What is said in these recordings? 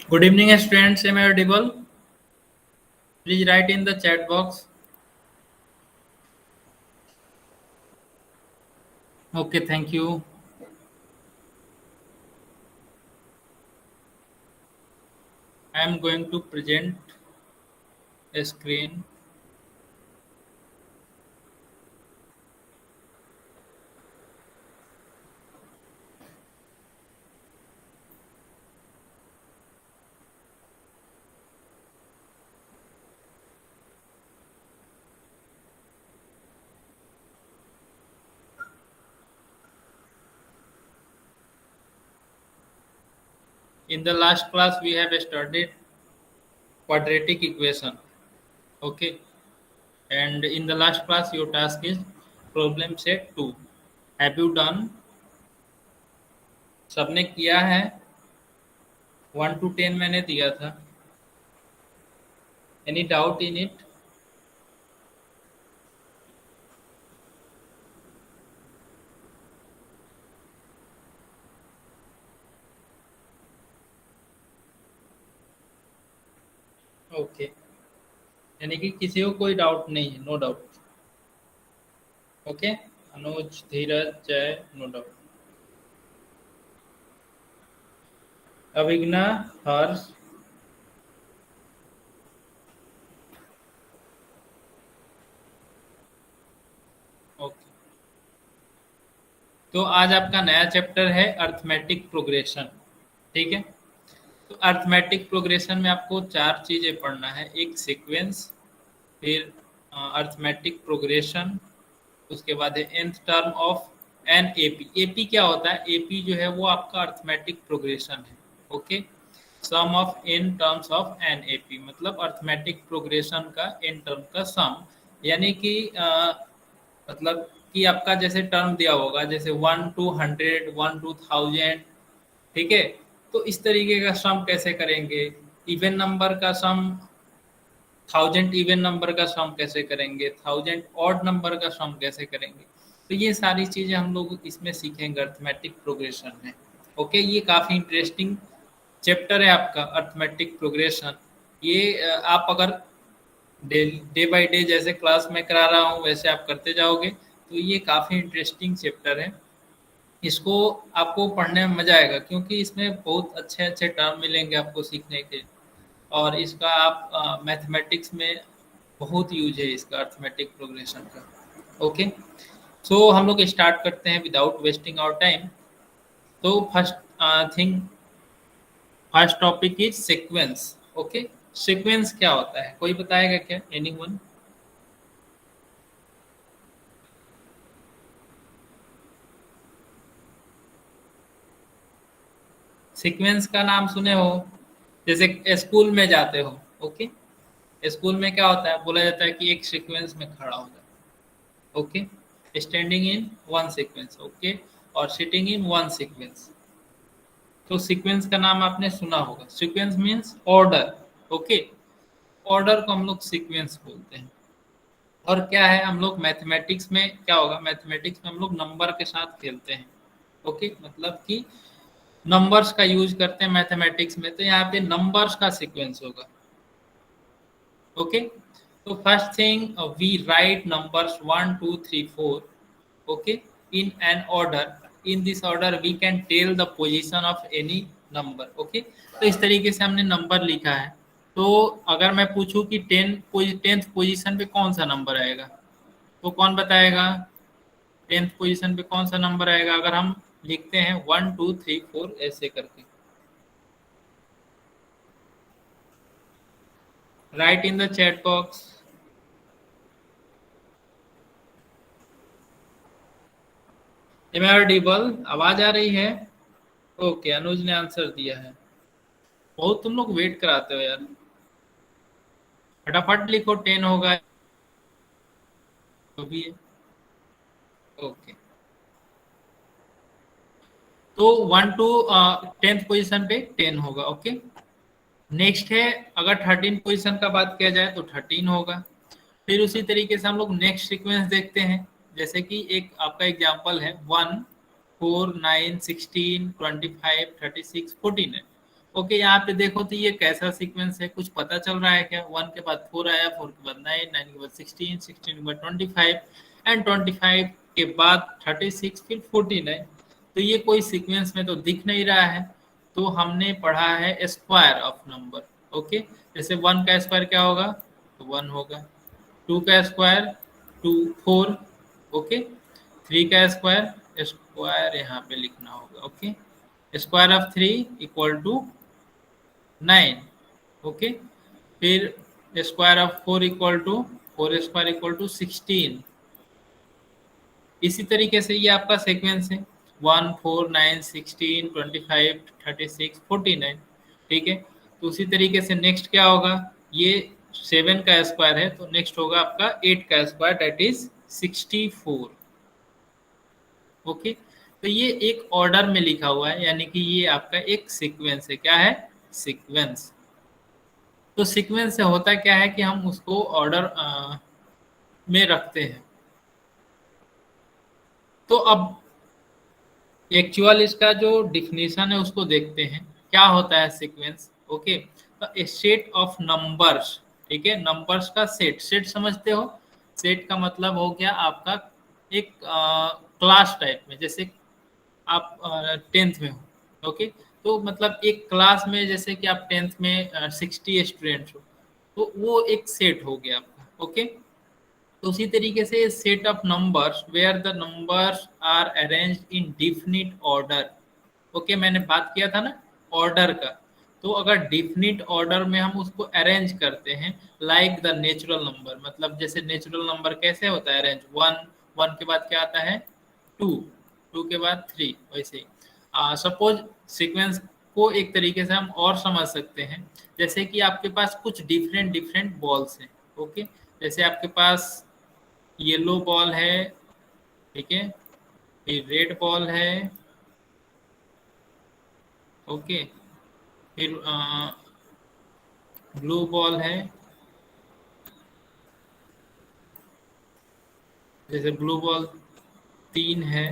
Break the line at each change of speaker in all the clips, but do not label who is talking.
Good evening, students. Am I audible? Please write in the chat box. Okay, thank you. I am going to present a screen. In the last class, we have studied quadratic equation. Okay, and in the last class, your task is problem set 2. Have you done? सबने किया है 1 to 10 मैंने दिया था. Any doubt in it? Okay. यानी कि किसी को कोई डाउट नहीं है, नो डाउट. ओके, अनुज, धीरज, जय, नो डाउट. अभिज्ञा, हर्ष. ओके, तो आज आपका नया चैप्टर है अर्थमेटिक प्रोग्रेशन. ठीक है, तो अर्थमेटिक प्रोग्रेशन में आपको 4 चीजें पढ़ना है. एक सीक्वेंस, फिर अर्थमेटिक प्रोग्रेशन, उसके बाद है nth term of an AP. AP क्या होता है? एपी जो है वो आपका अर्थमेटिक प्रोग्रेशन है. Okay, sum of n terms of an AP मतलब अर्थमेटिक प्रोग्रेशन का n टर्म का सम. यानी कि मतलब कि आपका जैसे टर्म दिया होगा, जैसे 1 to 100, 1 to 1000. ठीक है, तो इस तरीके का सम कैसे करेंगे? इवन नंबर का सम, 1000 इवन नंबर का सम कैसे करेंगे? 1000 ऑड नंबर का सम कैसे करेंगे? तो ये सारी चीजें हम लोग इसमें सीखेंगे अर्थमेटिक प्रोग्रेशन में. ओके, ये काफी इंटरेस्टिंग चैप्टर है आपका अर्थमेटिक प्रोग्रेशन. ये आप अगर डे बाय डे जैसे क्लास में करा रहा हूँ वैसे आप करते जाओगे तो ये काफ़ी इंटरेस्टिंग चैप्टर है. इसको आपको पढ़ने में मजा आएगा क्योंकि इसमें बहुत अच्छे अच्छे टर्म मिलेंगे आपको सीखने के. और इसका आप मैथमेटिक्स में बहुत यूज है इसका अर्थमेटिक प्रोग्रेशन का. ओके, सो हम लोग स्टार्ट करते हैं विदाउट वेस्टिंग आवर टाइम. तो first topic is sequence. Okay, sequence क्या होता है? कोई बताएगा क्या? एनीवन? सीक्वेंस का नाम सुने हो? जैसे स्कूल में जाते हो. ओके, स्कूल में क्या होता है? बोला जाता है कि एक सीक्वेंस में खड़ा हो जाए. Okay, standing in one sequence. Okay, और सिटिंग इन वन सीक्वेंस. तो सीक्वेंस का नाम आपने सुना होगा. Sequence means order. Okay, order को हम लोग सीक्वेंस बोलते हैं. और क्या है, हम लोग मैथमेटिक्स में क्या होगा? मैथमेटिक्स में हम लोग नंबर के साथ खेलते हैं. ओके, मतलब कि नंबर्स का यूज करते हैं मैथमेटिक्स में, तो यहाँ पे नंबर्स का सीक्वेंस होगा. ओके, तो first thing we write numbers 1 2 3 4. Okay, in an order. In this order we can tell the position of any number. Okay, तो इस तरीके से हमने नंबर लिखा है. तो अगर मैं पूछूं कि 10th पोजीशन पे कौन सा नंबर आएगा तो कौन बताएगा? 10th पोजीशन पे कौन सा नंबर आएगा? अगर हम लिखते हैं 1 2 3 4 ऐसे करके. Write in the chat box. Am I audible? आवाज आ रही है? ओके, अनुज ने आंसर दिया है. बहुत तुम लोग वेट कराते हो यार. फटाफट लिखो, 10 होगा जो भी है. ओके, तो 1 टू 10th पोजीशन पे 10 होगा. ओके, नेक्स्ट है अगर 13 पोजीशन का बात किया जाए तो 13 होगा. फिर उसी तरीके से हम लोग नेक्स्ट सीक्वेंस देखते हैं. जैसे कि एक आपका एग्जांपल है 1 4 9 16 25 36 14 है. ओके, यहाँ पे देखो तो ये कैसा सीक्वेंस है, कुछ पता चल रहा है क्या? 1 के बाद 4 आया, 4 के बाद 9, 9 के बाद 16, 16 के बाद 25 एंड 25 के बाद 36 फिर 49। तो ये कोई सीक्वेंस में तो दिख नहीं रहा है। तो हमने पढ़ा है स्क्वायर ऑफ नंबर। ओके, जैसे 1 का स्क्वायर क्या होगा? तो 1 होगा। 2 का स्क्वायर 2 4। ओके, 3 का स्क्वायर, स्क्वायर यहाँ पे लिखना होगा। Okay, square of 3 equal to 9। Okay, फिर square of 4 equal to 4 square equal to 16। इसी तरीके से ये आपका सीक्वेंस है 1 4 9 16 25 36 49। ठीक है, तो उसी तरीके से नेक्स्ट क्या होगा? ये 7 का स्क्वायर है तो नेक्स्ट होगा आपका 8 का स्क्वायर, दैट इज 64। ओके, तो ये एक ऑर्डर में लिखा हुआ है, यानी कि ये आपका एक सीक्वेंस है। क्या है? सीक्वेंस। तो सीक्वेंस से होता क्या है कि हम उसको ऑर्डर में रखते हैं। तो अब एक्चुअल इसका जो डिफिनीशन है उसको देखते हैं, क्या होता है सीक्वेंस। ओके, तो सेट ऑफ नंबर्स। ठीक है, नंबर्स का सेट। सेट समझते हो? सेट का मतलब हो गया आपका एक क्लास टाइप में, जैसे आप 10th में हो। ओके, तो मतलब एक क्लास में जैसे कि आप 10th में 60 स्टूडेंट्स हो, तो वो एक सेट हो गया आपका। ओके, तो उसी तरीके से set of numbers where the numbers are arranged in definite order. Okay, मैंने बात किया था ना ऑर्डर का। तो अगर डिफिनिट ऑर्डर में हम उसको अरेंज करते हैं लाइक द नेचुरल नंबर, मतलब जैसे नेचुरल नंबर कैसे होता है अरेंज? 1 1 के बाद क्या आता है? 2 2 के बाद 3, वैसे ही सपोज सीक्वेंस को एक तरीके से हम और समझ सकते हैं, जैसे कि आपके पास कुछ डिफरेंट डिफरेंट बॉल्स हैं। ओके, जैसे आपके पास येलो बॉल है, ठीक है, फिर रेड बॉल है। ओके, फिर ब्लू बॉल है, जैसे ब्लू बॉल 3 है।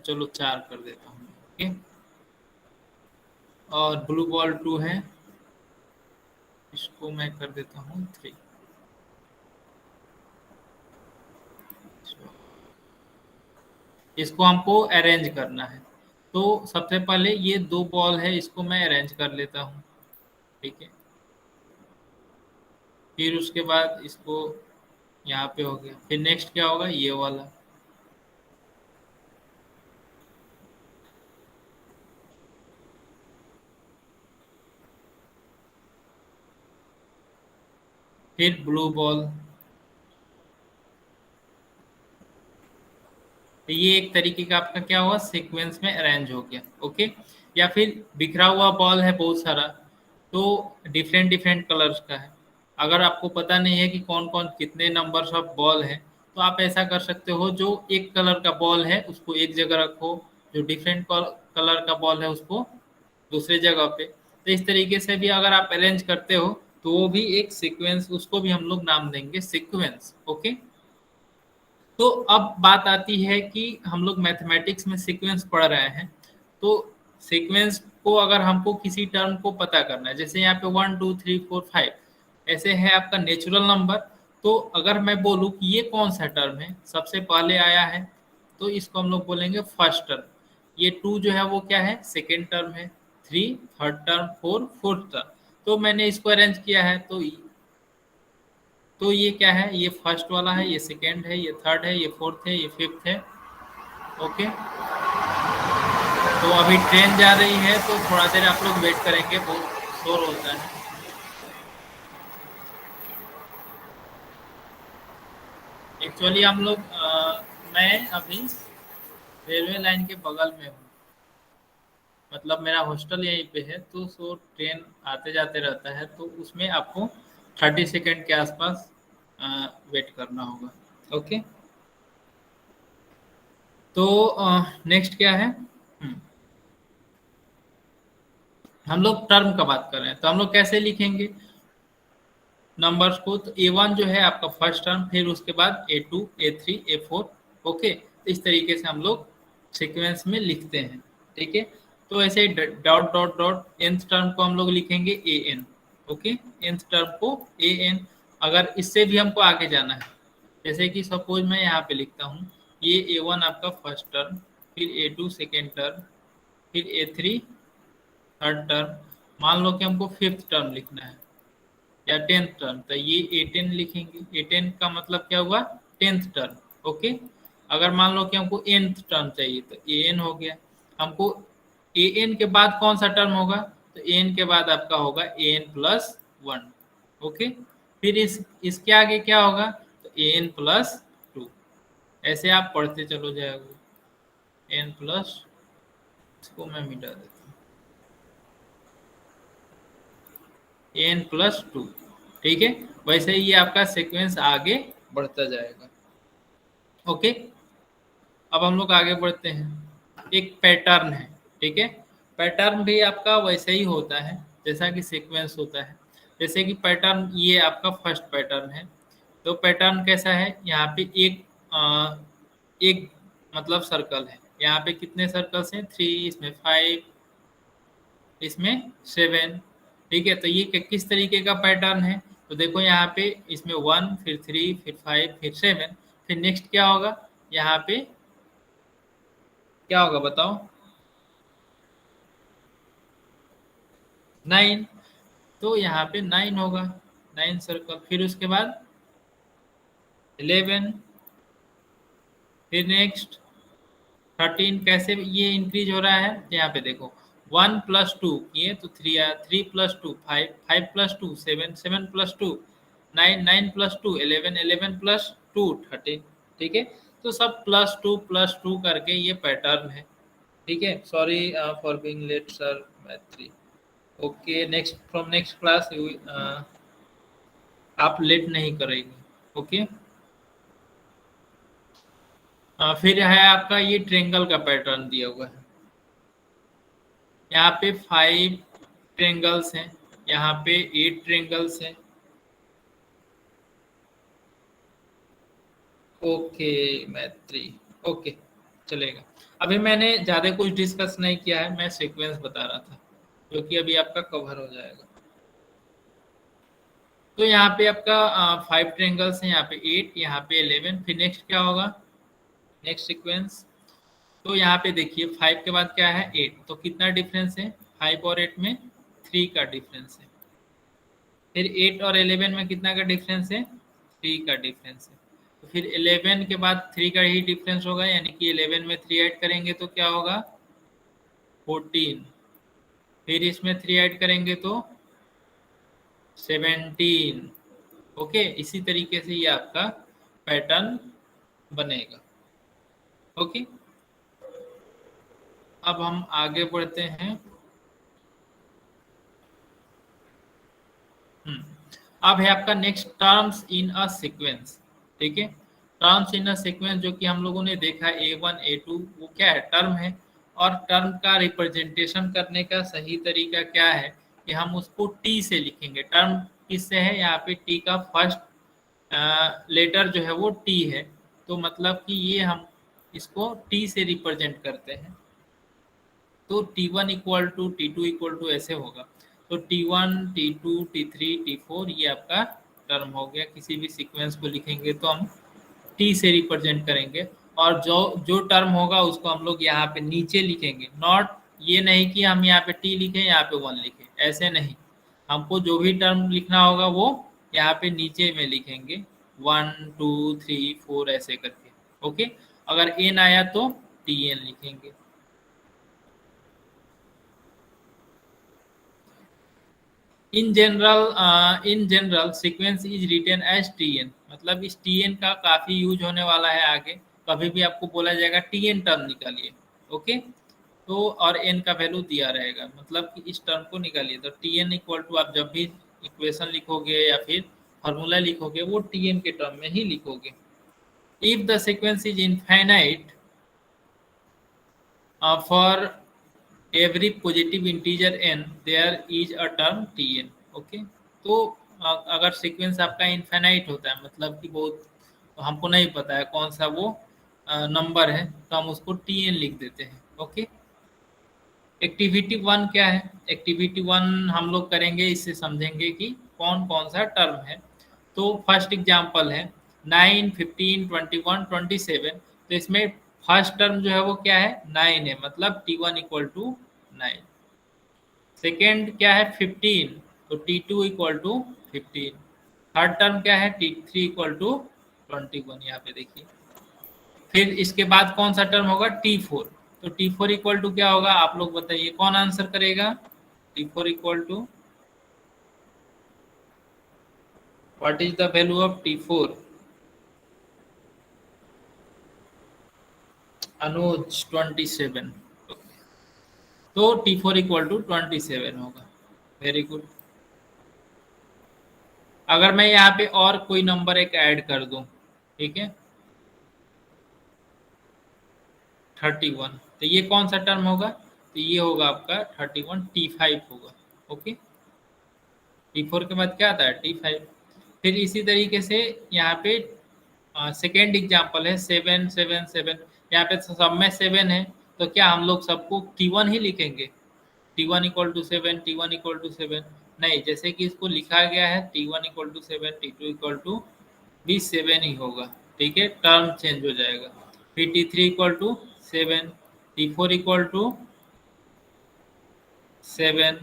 चलो 4 कर देता हूँ। ओके, और ब्लू बॉल 2 है, इसको मैं कर देता हूँ 3। इसको हमको अरेंज करना है। तो सबसे पहले ये 2 बॉल है, इसको मैं अरेंज कर लेता हूँ। ठीक है, फिर उसके बाद इसको यहाँ पे हो गया। फिर नेक्स्ट क्या होगा? ये वाला। फिर ब्लू बॉल। तो ये एक तरीके का आपका क्या हुआ? सीक्वेंस में अरेंज हो गया। ओके, या फिर बिखरा हुआ बॉल है बहुत सारा, तो डिफरेंट डिफरेंट कलर्स का है। अगर आपको पता नहीं है कि कौन कौन कितने नंबर्स ऑफ बॉल है, तो आप ऐसा कर सकते हो, जो एक कलर का बॉल है उसको एक जगह रखो, जो डिफरेंट कलर का बॉल है उसको दूसरे जगह पे। तो इस तरीके से भी अगर आप अरेंज करते हो तो वो भी एक सीक्वेंस, उसको भी हम लोग नाम देंगे सीक्वेंस। ओके, तो अब बात आती है कि हम लोग मैथमेटिक्स में सीक्वेंस पढ़ रहे हैं, तो सीक्वेंस को अगर हमको किसी टर्म को पता करना है, जैसे यहाँ पे 1 2 3 4 5 ऐसे है आपका नेचुरल नंबर। तो अगर मैं बोलूँ कि ये कौन सा टर्म है सबसे पहले आया है, तो इसको हम लोग बोलेंगे फर्स्ट टर्म। ये 2 जो है वो क्या है? सेकेंड टर्म है। 3 थर्ड टर्म, 4 फोर्थ टर्म। तो मैंने इसको अरेंज किया है, तो ये क्या है? ये फर्स्ट वाला है, ये सेकेंड है, ये थर्ड है, ये फोर्थ है, ये फिफ्थ है। ओके, तो अभी ट्रेन जा रही है तो थोड़ा देर आप लोग वेट करेंगे, बहुत शोर होता है। एक्चुअली हम लोग मैं अभी रेलवे लाइन के बगल में हूँ, मतलब मेरा हॉस्टल यहीं पे है, तो सो ट्रेन आते जाते रहता है, तो उसमें आपको 30 सेकेंड के आसपास वेट करना होगा। ओके, तो नेक्स्ट क्या है? हम लोग टर्म का बात कर रहे हैं, तो हम लोग कैसे लिखेंगे नंबर्स को? तो A1 जो है आपका फर्स्ट टर्म, फिर उसके बाद A2 A3 A4। ओके, इस तरीके से हम लोग सीक्वेंस में लिखते हैं। ठीक है, तो ऐसे dot dot dot nth term को हम लोग लिखेंगे an, ओके, nth टर्म को an। अगर इससे भी हमको आगे जाना है, जैसे कि सपोज मैं यहाँ पे लिखता हूँ, ये a1 आपका फर्स्ट टर्म, फिर a2 सेकेंड टर्म, फिर a3 थर्ड टर्म, मान लो कि हमको फिफ्थ टर्म लिखना है या टेंथ टर्म, तो ये A10 लिखेंगे। A10 का मतलब क्या हुआ, टेंथ टर्म, ओके। अगर मान लो कि हमको nth टर्म चाहिए तो an हो गया। हमको an के बाद कौन सा टर्म होगा, तो an के बाद आपका होगा an+1, ओके। फिर इसके आगे क्या होगा, तो an+2। ऐसे आप पढ़ते चलो जाओगे, n प्लस, इसको मैं मिटा देता हूँ, n+2, ठीक है। वैसे ही ये आपका सीक्वेंस आगे बढ़ता जाएगा, ओके। अब हम लोग आगे बढ़ते हैं। एक पैटर्न है, ठीक है। पैटर्न भी आपका वैसे ही होता है जैसा कि सीक्वेंस होता है। जैसे कि पैटर्न, ये आपका फर्स्ट पैटर्न है। तो पैटर्न कैसा है, यहाँ पे एक मतलब सर्कल है। यहाँ पे कितने सर्कल्स हैं, 3, इसमें 5, इसमें 7, ठीक है। तो ये किस तरीके का पैटर्न है, तो देखो यहाँ पे इसमें 1, फिर 3, फिर 5, फिर 7, फिर नेक्स्ट क्या होगा, यहाँ पे क्या होगा बताओ, 9। तो यहाँ पे 9 होगा, 9 सर्कल। फिर उसके बाद 11, फिर नेक्स्ट 13। कैसे ये इंक्रीज हो रहा है, यहाँ पे देखो 1+2 किए तो 3 आया, 3+2 5, 5+2 7, 7+2 9, 9+2 11, 11+2 13, ठीक है। तो सब +2 करके ये पैटर्न है, ठीक है। Sorry for being late sir, मैथ्री, okay. Next, from next class आप लेट नहीं करेंगे, ओके। फिर है आपका ये ट्रेंगल का पैटर्न दिया हुआ है। यहाँ पे 5 ट्रेंगल्स हैं, यहाँ पे 8 ट्रेंगल्स हैं, ओके मैत्री, ओके, चलेगा। अभी मैंने ज़्यादा कुछ डिस्कस नहीं किया है, मैं सीक्वेंस बता रहा था, जो कि अभी आपका कवर हो जाएगा। तो यहाँ पे आपका 5 ट्रेंगल्स हैं, यहाँ पे 8, यहाँ पे 11, फिर नेक्स्ट क्या होगा, नेक्स्ट सीक्वेंस। तो यहाँ पे देखिए 5 के बाद क्या है, 8, तो कितना डिफरेंस है, 5 और 8 में 3 का डिफरेंस है। फिर 8 और 11 में कितना का डिफरेंस है, 3 का डिफरेंस है। तो फिर 11 के बाद 3 का ही डिफरेंस होगा, यानी कि 11 में 3 ऐड करेंगे तो क्या होगा, 14। फिर इसमें 3 ऐड करेंगे तो 17, ओके। इसी तरीके से ये आपका पैटर्न बनेगा, ओके। अब हम आगे बढ़ते हैं। अब है आपका next terms in a sequence, ठीक है। टर्म्स इन अ सीक्वेंस जो कि हम लोगों ने देखा A1 A2, वो क्या है, टर्म है। और टर्म का रिप्रेजेंटेशन करने का सही तरीका क्या है, कि हम उसको T से लिखेंगे। टर्म किससे है, यहाँ पे T का फर्स्ट लेटर जो है वो T है। तो मतलब कि ये हम इसको T से रिप्रेजेंट करते हैं। तो T1 equal to T2 equal to ऐसे होगा। तो T1 T2 T3 T4 ये आपका टर्म हो गया। किसी भी सीक्वेंस को लिखेंगे तो हम T से रिप्रेजेंट करेंगे, और जो जो टर्म होगा उसको हम लोग यहाँ पे नीचे लिखेंगे। नॉट ये नहीं कि हम यहाँ पे T लिखें, यहाँ पे 1 लिखें, ऐसे नहीं। हमको जो भी टर्म लिखना होगा वो यहाँ पे नीचे में लिखेंगे, 1 2 3 4 ऐसे करके, ओके। अगर n आया तो Tn लिखेंगे। In general sequence is written as Tn, मतलब इस Tn का काफी यूज होने वाला है आगे। कभी भी आपको बोला जाएगा Tn टर्म निकालिए, ओके। तो और n का वैल्यू दिया रहेगा, मतलब कि इस टर्म को निकालिए। तो Tn इक्वल टू, आप जब भी इक्वेशन लिखोगे या फिर फॉर्मूला लिखोगे वो Tn के टर्म में ही लिखोगे। If the sequence is infinite for every positive integer n there is a term Tn, okay. तो अगर सीक्वेंस आपका इनफाइनाइट होता है, मतलब कि बहुत, तो हमको नहीं पता है कौन सा वो नंबर है, तो हम उसको Tn लिख देते हैं, ओके। एक्टिविटी वन क्या है? एक्टिविटी वन हम लोग करेंगे, इससे समझेंगे कि कौन कौन सा टर्म है। तो फर्स्ट एग्जांपल है 9, 15, 21, 27। तो इसमें फर्स्ट टर्म जो है वो क्या है? 9 है, मतलब T1 इक्वल टू 9। सेकेंड क्या है? 15, तो T2 equal to 15। Third term क्या है? T3 इक्वल टू 21, यहाँ पे देखिए। फिर इसके बाद कौन सा टर्म होगा? T4। तो T4 इक्वल टू क्या होगा? आप लोग बताइए, कौन आंसर करेगा? T4 equal to, what is the value of T4? Anuj 27। तो T4 इक्वल टू 27 होगा। Very good. अगर मैं यहाँ पे और कोई नंबर एक ऐड कर दूं, ठीक है, 31, तो ये कौन सा टर्म होगा? तो ये होगा आपका 31, T5 होगा। ओके, T4 के बाद क्या आता है? T5। फिर इसी तरीके से यहाँ पे सेकेंड एग्जाम्पल है 7, 7, 7। यहाँ पे सब में 7 है, तो क्या हम लोग सबको T1 ही लिखेंगे? T1 equal to 7, T1 equal to 7? नहीं, जैसे कि इसको लिखा गया है T1 equal to 7, T2 equal to भी 7 ही होगा। ठीक है, टर्म चेंज हो जाएगा। फिर T3 equal to 7, T4 equal to 7।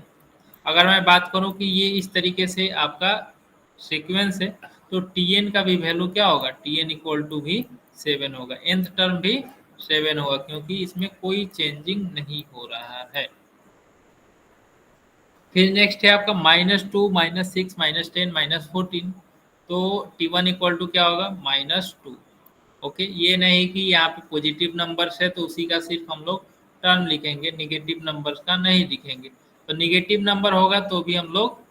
अगर मैं बात करूं कि ये इस तरीके से आपका सीक्वेंस है, तो Tn का भी वैल्यू क्या होगा? Tn इक्वल टू भी 7 होगा, nth टर्म भी 7 होगा, क्योंकि इसमें कोई चेंजिंग नहीं हो रहा है। फिर नेक्स्ट है आपका -2, -6, -10, -14। तो T1 इक्वल टू क्या होगा? -2। ओके, ये नहीं कि यहाँ पे पॉजिटिव नंबर्स है तो उसी का सिर्फ हम लोग टर्म लिखेंगे, निगेटिव नंबर्स का नहीं लिखेंगे। तो निगेटिव नंबर होगा तो भी हम लोग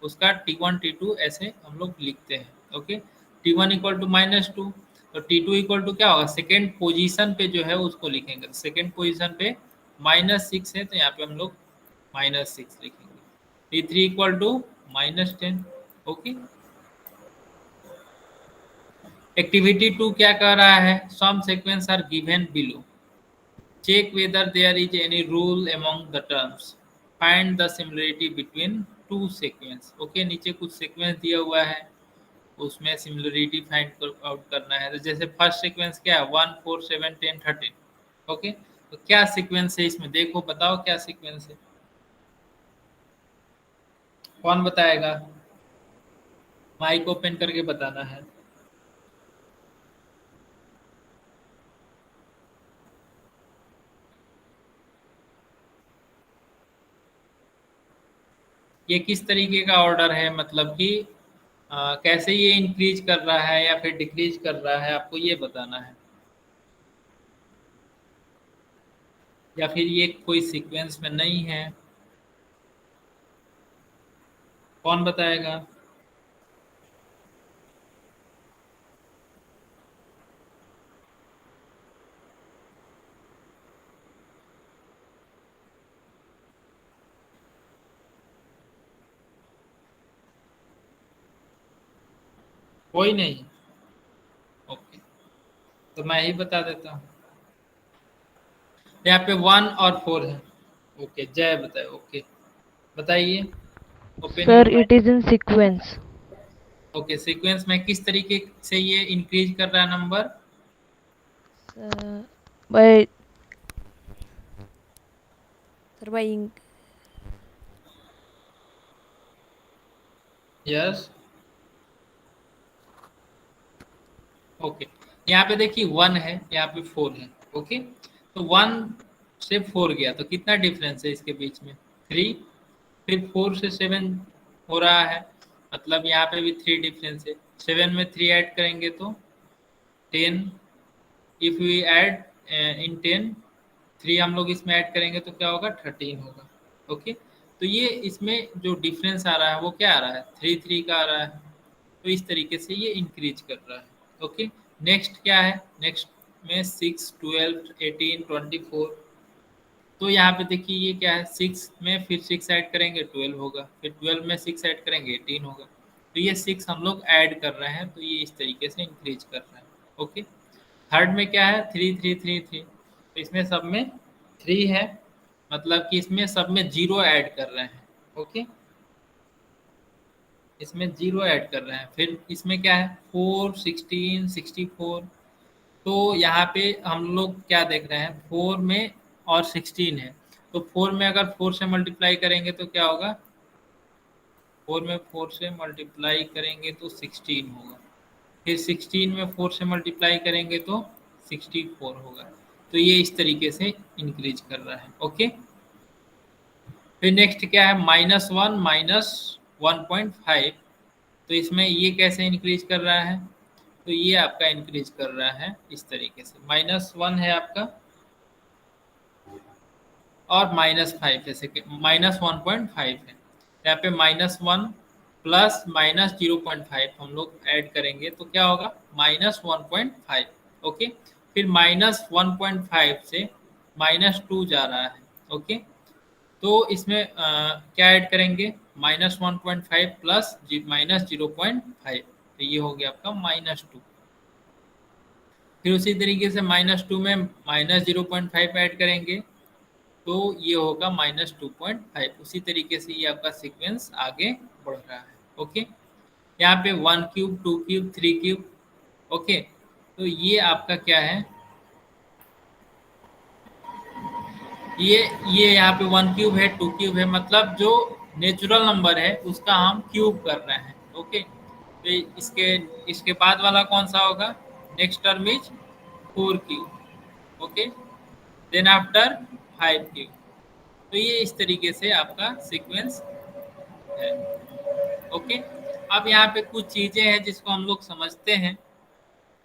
उसका T1, T2 ऐसे हम लोग लिखते हैं। ओके, T1 इक्वल टू -2, तो T2 इक्वल टू क्या होगा? सेकेंड पोजीशन पे जो है उसको लिखेंगे। तो सेकेंड पोजीशन पे -6 है, तो यहाँ पे हम लोग -6 लिखेंगे। T3 equal to -10। Okay, activity 2 क्या कह रहा है? Some sequence are given below, check whether there is any rule among the terms, find the similarity between two sequence. Okay, नीचे कुछ सीक्वेंस दिया हुआ है, उसमें सिमिलरिटी फाइंड आउट करना है। तो जैसे फर्स्ट सीक्वेंस क्या है? 1, 4, 7, 10, 13। ओके, तो क्या सीक्वेंस है इसमें? देखो, बताओ क्या सीक्वेंस है? कौन बताएगा? माइक ओपन करके बताना है। ये किस तरीके का ऑर्डर है, मतलब कि कैसे ये इंक्रीज कर रहा है या फिर डिक्रीज कर रहा है, आपको ये बताना है। या फिर ये कोई सीक्वेंस में नहीं है? कौन बताएगा? कोई नहीं? ओके, तो मैं ही बता देता हूँ। यहाँ पे 1 और 4 है। ओके, जय बताए। ओके, बताइए, open
Sir,
your
it
mic.
is in sequence.
Okay, sequence में किस तरीके से ये इंक्रीज कर रहा है number?
Uh, by sir by
yes. Okay, यहाँ पे देखिए 1 है, यहाँ पे 4 है। ओके, तो 1 से 4 गया तो कितना डिफरेंस है इसके बीच में? 3। फिर 4 से 7 हो रहा है, मतलब यहाँ पे भी 3 डिफरेंस है। 7 में 3 ऐड करेंगे तो 10। इफ वी ऐड इन 10, 3 हम लोग इसमें ऐड करेंगे तो क्या होगा? 13 होगा। ओके, तो ये इसमें जो डिफरेंस आ रहा है वो क्या आ रहा है? 3 3 का आ रहा है। तो इस तरीके से ये इंक्रीज कर रहा है। ओके, नेक्स्ट क्या है? नेक्स्ट में 6, 12, 18, 24। तो यहाँ पे देखिए ये क्या है? 6 में फिर 6 ऐड करेंगे 12 होगा, फिर 12 में 6 ऐड करेंगे 18 होगा। तो ये 6 हम लोग ऐड कर रहे हैं, तो ये इस तरीके से इंक्रीज कर रहे हैं। ओके, थर्ड में क्या है? 3, 3, 3, 3। तो इसमें सब में 3 है, मतलब कि इसमें सब में जीरो ऐड कर रहे हैं। ओके, इसमें जीरो ऐड कर रहे हैं। फिर इसमें क्या है 4, 16, 64। तो यहाँ पे हम लोग क्या देख रहे हैं 4 में और 16 है। तो 4 में अगर 4 से मल्टीप्लाई करेंगे तो क्या होगा, 4 में 4 से मल्टीप्लाई करेंगे तो 16 होगा। फिर 16 में 4 से मल्टीप्लाई करेंगे तो 64 होगा। तो ये इस तरीके से इंक्रीज कर रहा है। ओके, फिर नेक्स्ट क्या है -1 -1.5। तो इसमें ये कैसे इंक्रीज कर रहा है, तो ये आपका इंक्रीज कर रहा है इस तरीके से। -1 है आपका और -5 जैसे कि -1.5 है। यहाँ पे -1 प्लस -0.5 हम लोग ऐड करेंगे तो क्या होगा -1.5। ओके, फिर -1.5 से -2 जा रहा है। ओके, तो इसमें क्या ऐड करेंगे -1.5 प्लस -0.5। तो ये हो गया आपका -2। फिर उसी तरीके से -2 में -0.5 ऐड करेंगे तो ये होगा -2.5। उसी तरीके से ये आपका सीक्वेंस आगे बढ़ रहा है। ओके, यहाँ पे 1 क्यूब, 2 क्यूब, 3 क्यूब। ओके, तो ये आपका क्या है, ये यहाँ पे 1 क्यूब है, 2 क्यूब है, मतलब जो नेचुरल नंबर है उसका हम क्यूब कर रहे हैं। ओके, तो इसके इसके बाद वाला कौन सा होगा, next term is 4 cube. Okay, then after 5 cube. तो ये इस तरीके से आपका सीक्वेंस है। ओके, अब यहाँ पे कुछ चीज़ें हैं जिसको हम लोग समझते हैं।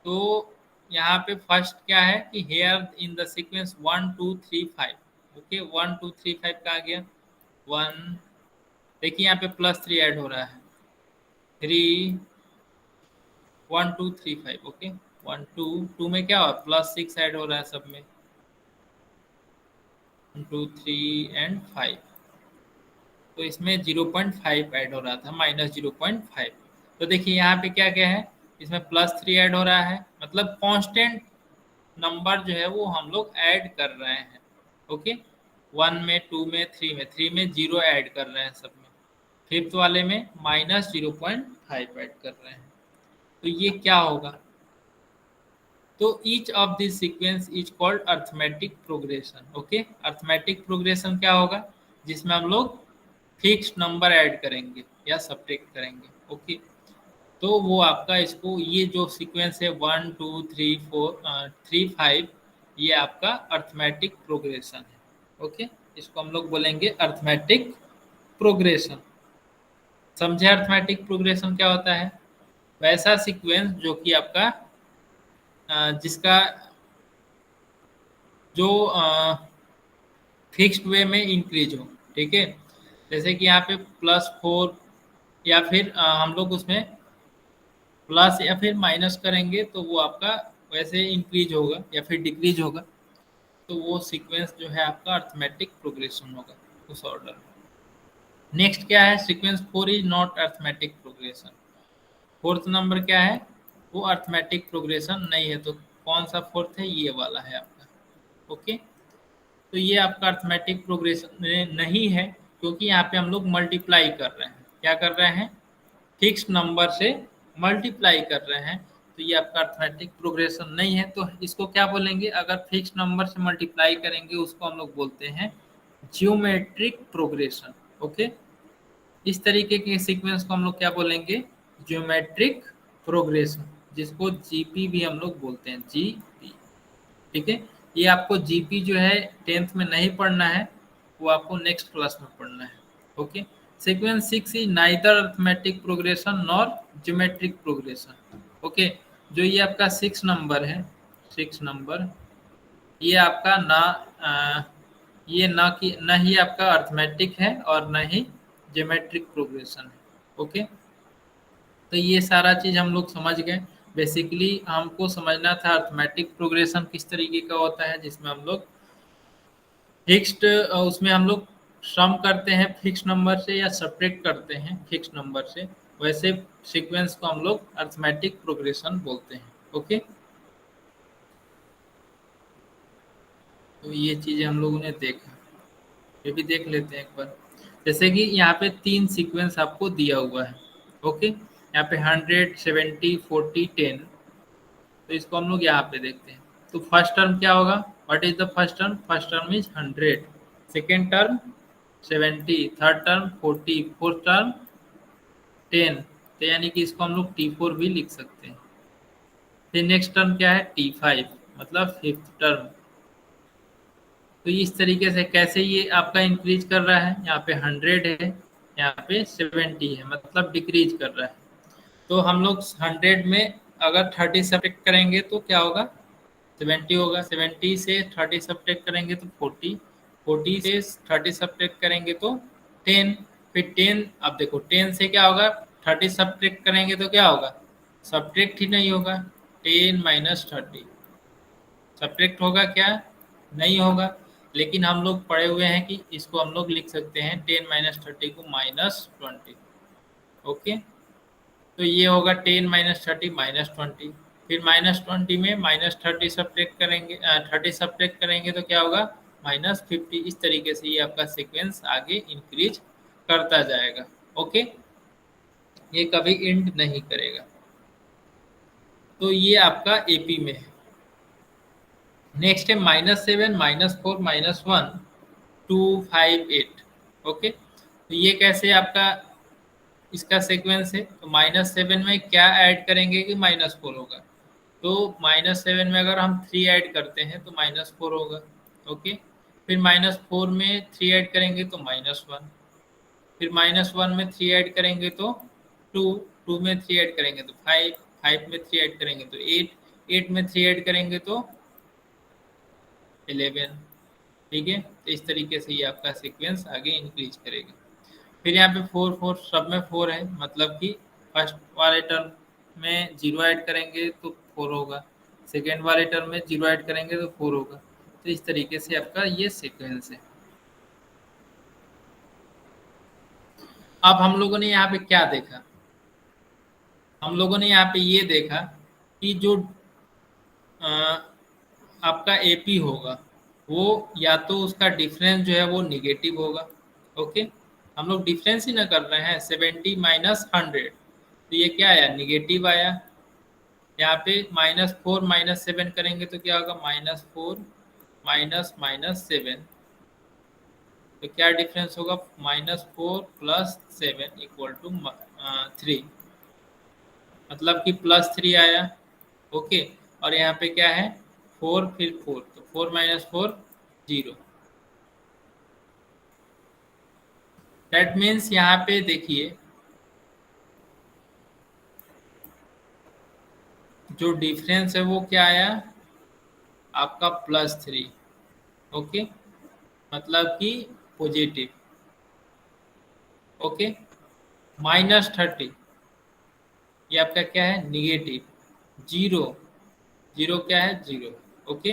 तो यहाँ पे फर्स्ट क्या है कि here in the sequence 1 2 3 5। Okay, 1 2 3 5 का आ गया 1। देखिए यहाँ पे +3 ऐड हो रहा है 3, 1 2 3 5। ओके, 1 2 2 में क्या हुआ +6 ऐड हो रहा है सब में, 1 2 3 एंड 5। तो इसमें 0.5 ऐड हो रहा था -0.5। तो देखिए यहाँ पे क्या क्या है, इसमें +3 ऐड हो रहा है, मतलब कांस्टेंट नंबर जो है वो हम लोग ऐड कर रहे हैं। ओके, 1 में, 2 में, 3 में जीरो ऐड कर रहे हैं सब में। फिफ्थ वाले में -0.5 ऐड कर रहे हैं। तो ये क्या होगा, तो each of this sequence is called arithmetic progression. Okay, arithmetic progression क्या होगा, जिसमें हम लोग फिक्स नंबर ऐड करेंगे या सब्ट्रैक्ट करेंगे। ओके, तो वो आपका इसको ये जो सीक्वेंस है 1 2 3 4 3 5, ये आपका अर्थमेटिक प्रोग्रेशन है। ओके, इसको हम लोग बोलेंगे अर्थमेटिक प्रोग्रेशन। समझे अर्थमेटिक प्रोग्रेशन क्या होता है, वैसा सीक्वेंस जो कि आपका जिसका जो फिक्स्ड वे में इंक्रीज हो। ठीक है, जैसे कि यहाँ पे +4 या फिर हम लोग उसमें प्लस या फिर माइनस करेंगे तो वो आपका वैसे इंक्रीज होगा या फिर डिक्रीज होगा। तो वो सीक्वेंस जो है आपका अर्थमेटिक प्रोग्रेशन होगा उस ऑर्डर में। नेक्स्ट क्या है, sequence 4 is not arithmetic progression. Fourth number क्या है, वो अर्थमेटिक प्रोग्रेशन नहीं है। तो कौन सा फोर्थ है, ये वाला है आपका। ओके, तो ये आपका अर्थमेटिक प्रोग्रेशन नहीं है, क्योंकि यहाँ पे हम लोग मल्टीप्लाई कर रहे हैं। क्या कर रहे हैं, फिक्स नंबर से मल्टीप्लाई कर रहे हैं। तो ये आपका अर्थमेटिक प्रोग्रेशन नहीं है। तो इसको क्या बोलेंगे, अगर फिक्स नंबर से मल्टीप्लाई करेंगे उसको हम लोग बोलते हैं जियोमेट्रिक प्रोग्रेशन। ओके, इस तरीके के सीक्वेंस को हम लोग क्या बोलेंगे, जियोमेट्रिक प्रोग्रेशन, जिसको जीपी भी हम लोग बोलते हैं, जीपी। ठीक है, ये आपको जीपी जो है 10th में नहीं पढ़ना है, वो आपको नेक्स्ट क्लास में पढ़ना है। Okay, sequence 6 is neither arithmetic progression nor geometric progression. Okay, जो ये आपका 6 नंबर है, 6 नंबर ये आपका ये ना ही आपका अर्थमेटिक है और ना ही ज्योमेट्रिक प्रोग्रेशन है। ओके, तो ये सारा चीज़ हम लोग समझ गए। बेसिकली हमको समझना था अर्थमेटिक प्रोग्रेशन किस तरीके का होता है, जिसमें हम लोग फिक्स्ड उसमें हम लोग सम करते हैं फिक्स नंबर से या सब्ट्रैक्ट करते हैं फिक्स नंबर से। वैसे सीक्वेंस को हम लोग अर्थमेटिक प्रोग्रेशन बोलते हैं। ओके, तो ये चीज़ें हम लोगों ने देखा। ये भी देख लेते हैं एक बार। जैसे कि यहाँ पे 3 सीक्वेंस आपको दिया हुआ है। ओके, यहाँ पे 100, 70, 40, 10। तो इसको हम लोग यहाँ पे देखते हैं। तो फर्स्ट टर्म क्या होगा? What is the first term? First term is 100, second term 70, third term 40, fourth term 10। तो यानी कि इसको हम लोग T4 भी लिख सकते हैं। फिर नेक्स्ट टर्म क्या है? T5, मतलब फिफ्थ टर्म। तो इस तरीके से कैसे ये आपका इंक्रीज कर रहा है? यहाँ पे 100 है, यहाँ पे 70 है, मतलब डिक्रीज कर रहा है। तो हम लोग 100 में अगर 30 सब्ट्रैक्ट करेंगे तो क्या होगा? 70 होगा। 70 से 30 सब्ट्रैक्ट करेंगे तो 40, 40 से 30 सब्ट्रैक्ट करेंगे तो 10, फिर 10। अब देखो 10 से क्या होगा? 30 सब्ट्रैक्ट करेंगे तो क्या होगा? सब्ट्रैक्ट ही नहीं होगा। 10 माइनस 30 सब्ट्रैक्ट होगा क्या? नहीं होगा। लेकिन हम लोग पढ़े हुए हैं कि इसको हम लोग लिख सकते हैं 10 माइनस 30 को -20। ओके, तो ये होगा 10 माइनस 30 -20। फिर -20 में -30 सब्ट्रैक्ट करेंगे, 30 सब्ट्रैक्ट करेंगे तो क्या होगा? -50। इस तरीके से ये आपका सीक्वेंस आगे इंक्रीज करता जाएगा। ओके, ये कभी एंड नहीं करेगा। तो ये आपका एपी में है। नेक्स्ट है -7, -4, -1, 2, 5, 8। ओके, तो ये कैसे आपका इसका सीक्वेंस है? तो -7 में क्या ऐड करेंगे कि -4 होगा? तो -7 में अगर हम 3 ऐड करते हैं तो -4 होगा। ओके, फिर -4 में 3 ऐड करेंगे तो -1, फिर -1 में 3 ऐड करेंगे तो 2, 2 में 3 ऐड करेंगे तो 5, 5 में 3 ऐड करेंगे तो 8, 8 में 3 ऐड करेंगे तो 11। ठीक है, तो इस तरीके से ये आपका सीक्वेंस आगे इंक्रीज करेगा। फिर यहाँ पे 4, 4 सब में 4 है, मतलब कि फर्स्ट वाले टर्म में 0 ऐड करेंगे तो 4 होगा, सेकेंड वाले टर्म में 0 ऐड करेंगे तो 4 होगा। तो इस तरीके से आपका ये सीक्वेंस है। अब हम लोगों ने यहाँ पे क्या देखा? हम लोगों ने यहाँ पे ये देखा कि जो अ, आपका एपी होगा वो या तो उसका डिफरेंस जो है वो निगेटिव होगा। ओके, हम लोग डिफरेंस ही ना कर रहे हैं। 70 माइनस 100, तो ये क्या आया? निगेटिव आया। यहाँ पे -4 -7 करेंगे तो क्या होगा? -4 माइनस -7। तो क्या डिफरेंस होगा? -4 प्लस 7 इक्वल टू 3, मतलब कि +3 आया। ओके, और यहाँ पे क्या है? 4, फिर 4, तो 4 माइनस 4 0। दैट मीन्स यहाँ पे देखिए जो डिफरेंस है वो क्या आया? आपका +3। ओके, मतलब कि पॉजिटिव। ओके, -30 ये आपका क्या है? निगेटिव। 0, 0 क्या है? 0। ओके,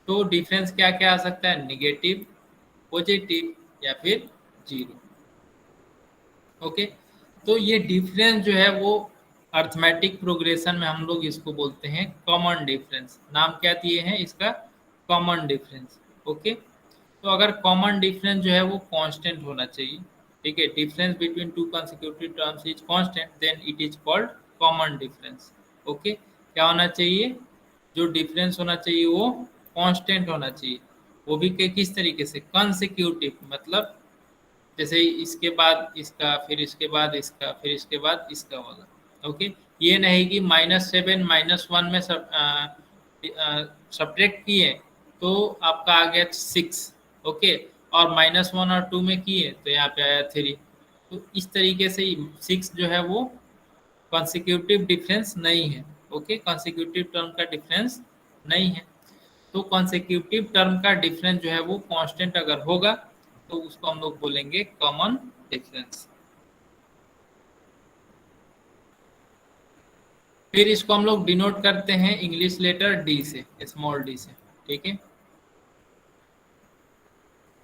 तो डिफरेंस क्या क्या आ सकता है? निगेटिव, पॉजिटिव या फिर 0। ओके, तो ये डिफरेंस जो है वो अर्थमेटिक प्रोग्रेशन में हम लोग इसको बोलते हैं कॉमन डिफरेंस। नाम क्या दिए हैं इसका? Common difference. ओके, तो अगर कॉमन डिफरेंस जो है वो कांस्टेंट होना चाहिए। ठीक है, difference between two consecutive terms is constant, then it is called common difference. Okay, क्या होना चाहिए? जो डिफरेंस होना चाहिए वो कांस्टेंट होना चाहिए। वो भी किस तरीके से? कंसेक्यूटिव, मतलब जैसे इसके बाद इसका, फिर इसके बाद इसका, फिर इसके बाद इसका वाला। ओके, ये नहीं कि -7 -1 में सब्ट्रैक्ट किए तो आपका आ गया 6। ओके, और -1 और 2 में किए तो यहाँ पे आया 3। तो इस तरीके से 6 जो है वो कॉन्सिक्यूटिव डिफरेंस नहीं है। ओके, कॉन्सिक्यूटिव टर्म का डिफरेंस नहीं है। तो कॉन्सेक्यूटिव टर्म का डिफरेंस जो है वो कांस्टेंट अगर होगा तो उसको हम लोग बोलेंगे कॉमन डिफरेंस। फिर इसको हम लोग डिनोट करते हैं इंग्लिश लेटर डी से, स्मॉल डी से। ठीक है,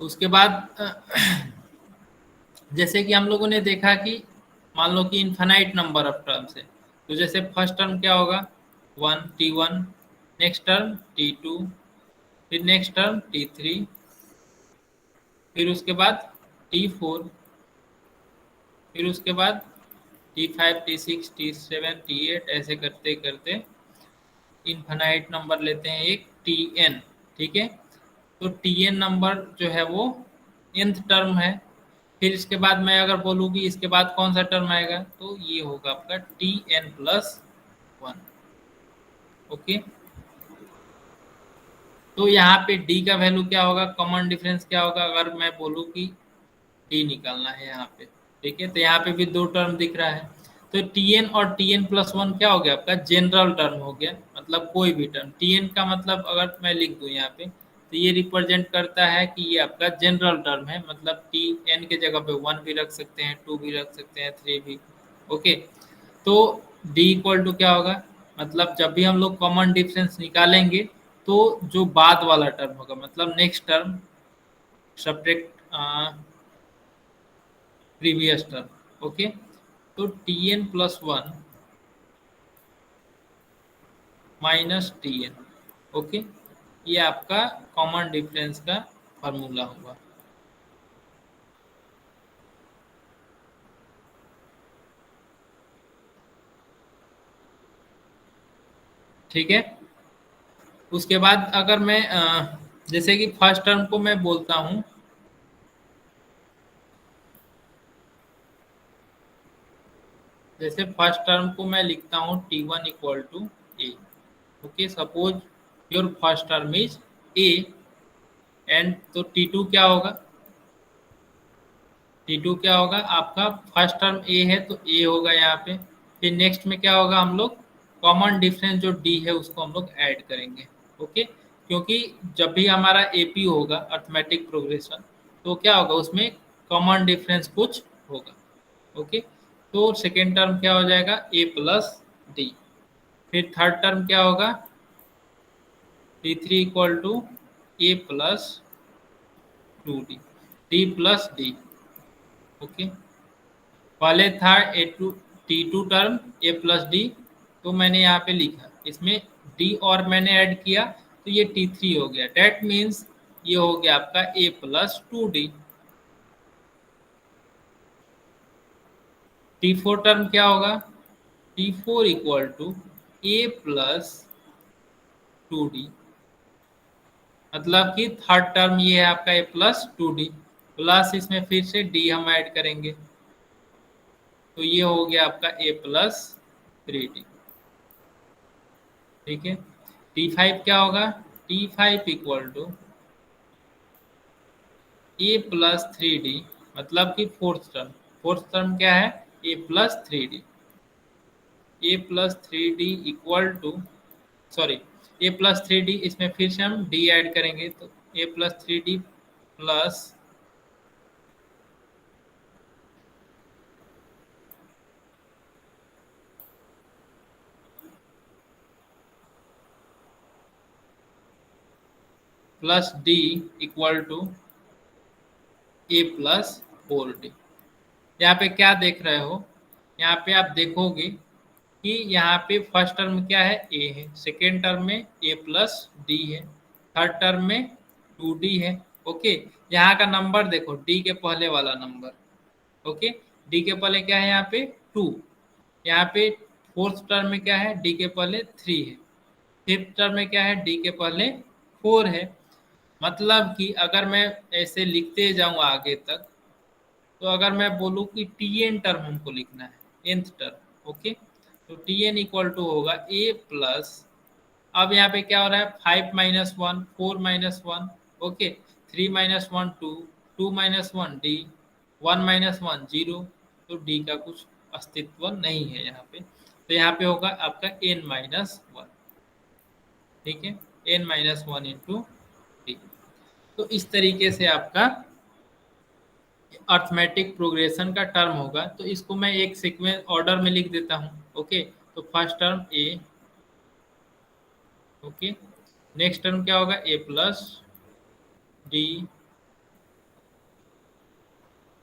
उसके बाद जैसे कि हम लोगों ने देखा कि मान लो कि इन्फानाइट नंबर ऑफ टर्म्स है, तो जैसे फर्स्ट टर्म क्या होगा? 1, T1, नेक्स्ट टर्म T2, फिर नेक्स्ट टर्म T3, फिर उसके बाद T4, फिर उसके बाद T5, T6, T7, T8 ऐसे करते करते इनफाइनाइट नंबर लेते हैं एक Tn, ठीक है। तो Tn नंबर जो है वो nth टर्म है। फिर इसके बाद मैं अगर बोलूँ कि इसके बाद कौन सा टर्म आएगा, तो ये होगा आपका Tn+1। ओके, तो यहाँ पे d का वैल्यू क्या होगा, कॉमन डिफरेंस क्या होगा, अगर मैं बोलूँ कि d निकालना है यहाँ पे, ठीक है। तो यहाँ पे भी दो टर्म दिख रहा है, तो Tn और Tn+1 क्या हो गया आपका, जनरल टर्म हो गया, मतलब कोई भी टर्म। Tn का मतलब अगर मैं लिख दूँ यहाँ पे, तो ये रिप्रेजेंट करता है कि ये आपका जनरल टर्म है, मतलब Tn के जगह पे 1 भी रख सकते हैं, 2 भी रख सकते हैं, 3 भी। ओके, तो d इक्वल टू क्या होगा, मतलब जब भी हम लोग कॉमन डिफरेंस निकालेंगे तो जो बाद वाला टर्म होगा, मतलब next term subtract previous term. Okay, तो Tn+1 माइनस Tn। ओके, ये आपका कॉमन डिफरेंस का फार्मूला होगा। ठीक है, उसके बाद अगर मैं जैसे कि फर्स्ट टर्म को मैं बोलता हूँ, जैसे फर्स्ट टर्म को मैं लिखता हूँ T1 equal to a. Okay, suppose your first term is a, and तो T2 क्या होगा, T2 क्या होगा आपका, फर्स्ट टर्म ए है तो ए होगा यहाँ पे। फिर नेक्स्ट में क्या होगा, हम लोग कॉमन डिफरेंस जो डी है उसको हम लोग ऐड करेंगे। ओके, क्योंकि जब भी हमारा एपी होगा अर्थमेटिक प्रोग्रेशन, तो क्या होगा उसमें कॉमन डिफरेंस कुछ होगा। ओके, तो सेकेंड टर्म क्या हो जाएगा, ए प्लस डी। फिर थर्ड टर्म क्या होगा, T3 equal to A plus 2d, d plus d. Okay, पहले था T2 term a plus D, तो मैंने यहाँ पे लिखा, इसमें d और मैंने ऐड किया तो ये T3 हो गया। डेट मीन्स ये हो गया आपका a plus 2d। T4 term क्या होगा, T4 equal to a plus 2d, मतलब कि थर्ड टर्म ये है आपका a प्लस 2d, प्लस इसमें फिर से d हम ऐड करेंगे, तो ये हो गया आपका a प्लस 3d। ठीक है, T5 क्या होगा, T5 equal to A plus 3d, मतलब कि फोर्थ टर्म क्या है, A plus 3d। A plus 3d equal to, sorry, A plus 3d, इसमें फिर से हम d ऐड करेंगे, तो ए plus 3d plus plus D equal to A plus 4d। यहाँ पे क्या देख रहे हो, यहाँ पे आप देखोगे कि यहाँ पे फर्स्ट टर्म क्या है, ए है, सेकेंड टर्म में ए प्लस डी है, थर्ड टर्म में 2d है। ओके, यहाँ का नंबर देखो, डी के पहले वाला नंबर। ओके, डी के पहले क्या है यहाँ पे 2, यहाँ पे फोर्थ टर्म में क्या है, डी के पहले 3 है, फिफ्थ टर्म में क्या है, डी के पहले 4 है। मतलब कि अगर मैं ऐसे लिखते जाऊँ आगे तक, तो अगर मैं बोलूँ कि Tn टर्म हमको लिखना है, nth टर्म। ओके, तो Tn इक्वल टू होगा a प्लस, अब यहाँ पे क्या हो रहा है, 5 minus 1 4 minus 1, okay, 3 minus 1 2, 2 minus 1 d, 1 minus 1 0, तो d का कुछ अस्तित्व नहीं है यहाँ पे, तो यहाँ पे होगा आपका n माइनस 1। ठीक है, n माइनस 1 इंटू डी। तो इस तरीके से आपका अर्थमेटिक प्रोग्रेशन का टर्म होगा। तो इसको मैं एक सीक्वेंस ऑर्डर में लिख देता हूँ। ओके, तो फर्स्ट टर्म ए, ओके, नेक्स्ट टर्म क्या होगा, ए प्लस डी,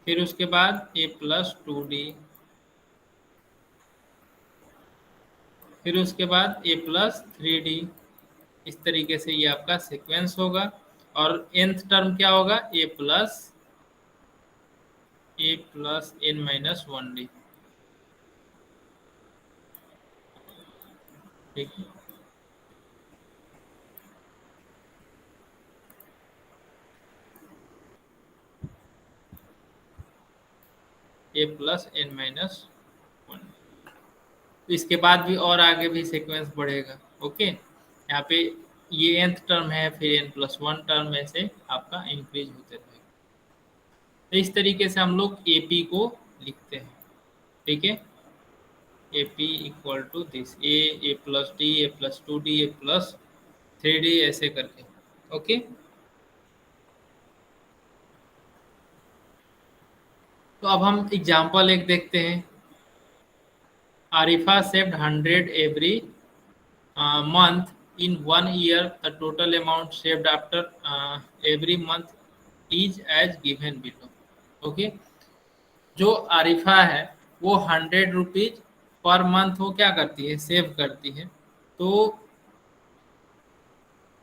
फिर उसके बाद ए प्लस 2d, फिर उसके बाद ए प्लस 3d। इस तरीके से ये आपका सीक्वेंस होगा। और nth टर्म क्या होगा, A plus A plus N minus one D. ठीक है, A plus N minus one. तो इसके बाद भी और आगे भी सीक्वेंस बढ़ेगा। ओके, यहाँ पे ये nth टर्म है, फिर n प्लस वन टर्म में से आपका इंक्रीज होते रहेगा। तो इस तरीके से हम लोग AP को लिखते हैं। ठीक है, AP equal to this a plus d, a plus two d, a plus three d, ऐसे करके। ओके, तो अब हम एग्जाम्पल एक देखते हैं। Arifa saved 100 every month in 1 year. The total amount saved after every month is as given below. Okay, जो आरिफा है वो 100 रुपीज पर मंथ वो क्या करती है, सेव करती है। तो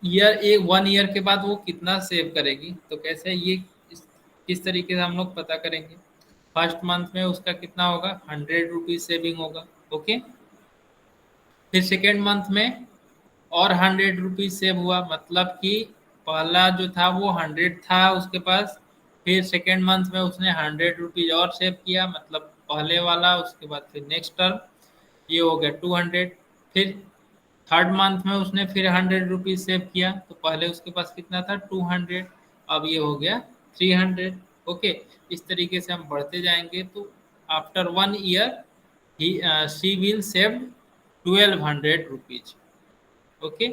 ईयर 1 ईयर के बाद वो कितना सेव करेगी, तो कैसे ये किस तरीके से हम लोग पता करेंगे। फर्स्ट मंथ में उसका कितना होगा, 100 रुपीज सेविंग होगा। ओके, फिर सेकेंड मंथ में और 100 रुपीज सेव हुआ, मतलब कि पहला जो था वो 100 था उसके पास, फिर सेकेंड मंथ में उसने 100 रुपीज और सेव किया, मतलब पहले वाला, उसके बाद फिर नेक्स्ट टर्म ये हो गया 200। फिर थर्ड मंथ में उसने फिर 100 रुपीज सेव किया, तो पहले उसके पास कितना था, 200, अब ये हो गया 300। ओके, इस तरीके से हम बढ़ते जाएंगे। तो after 1 year he she will save 1200 rupees. Okay,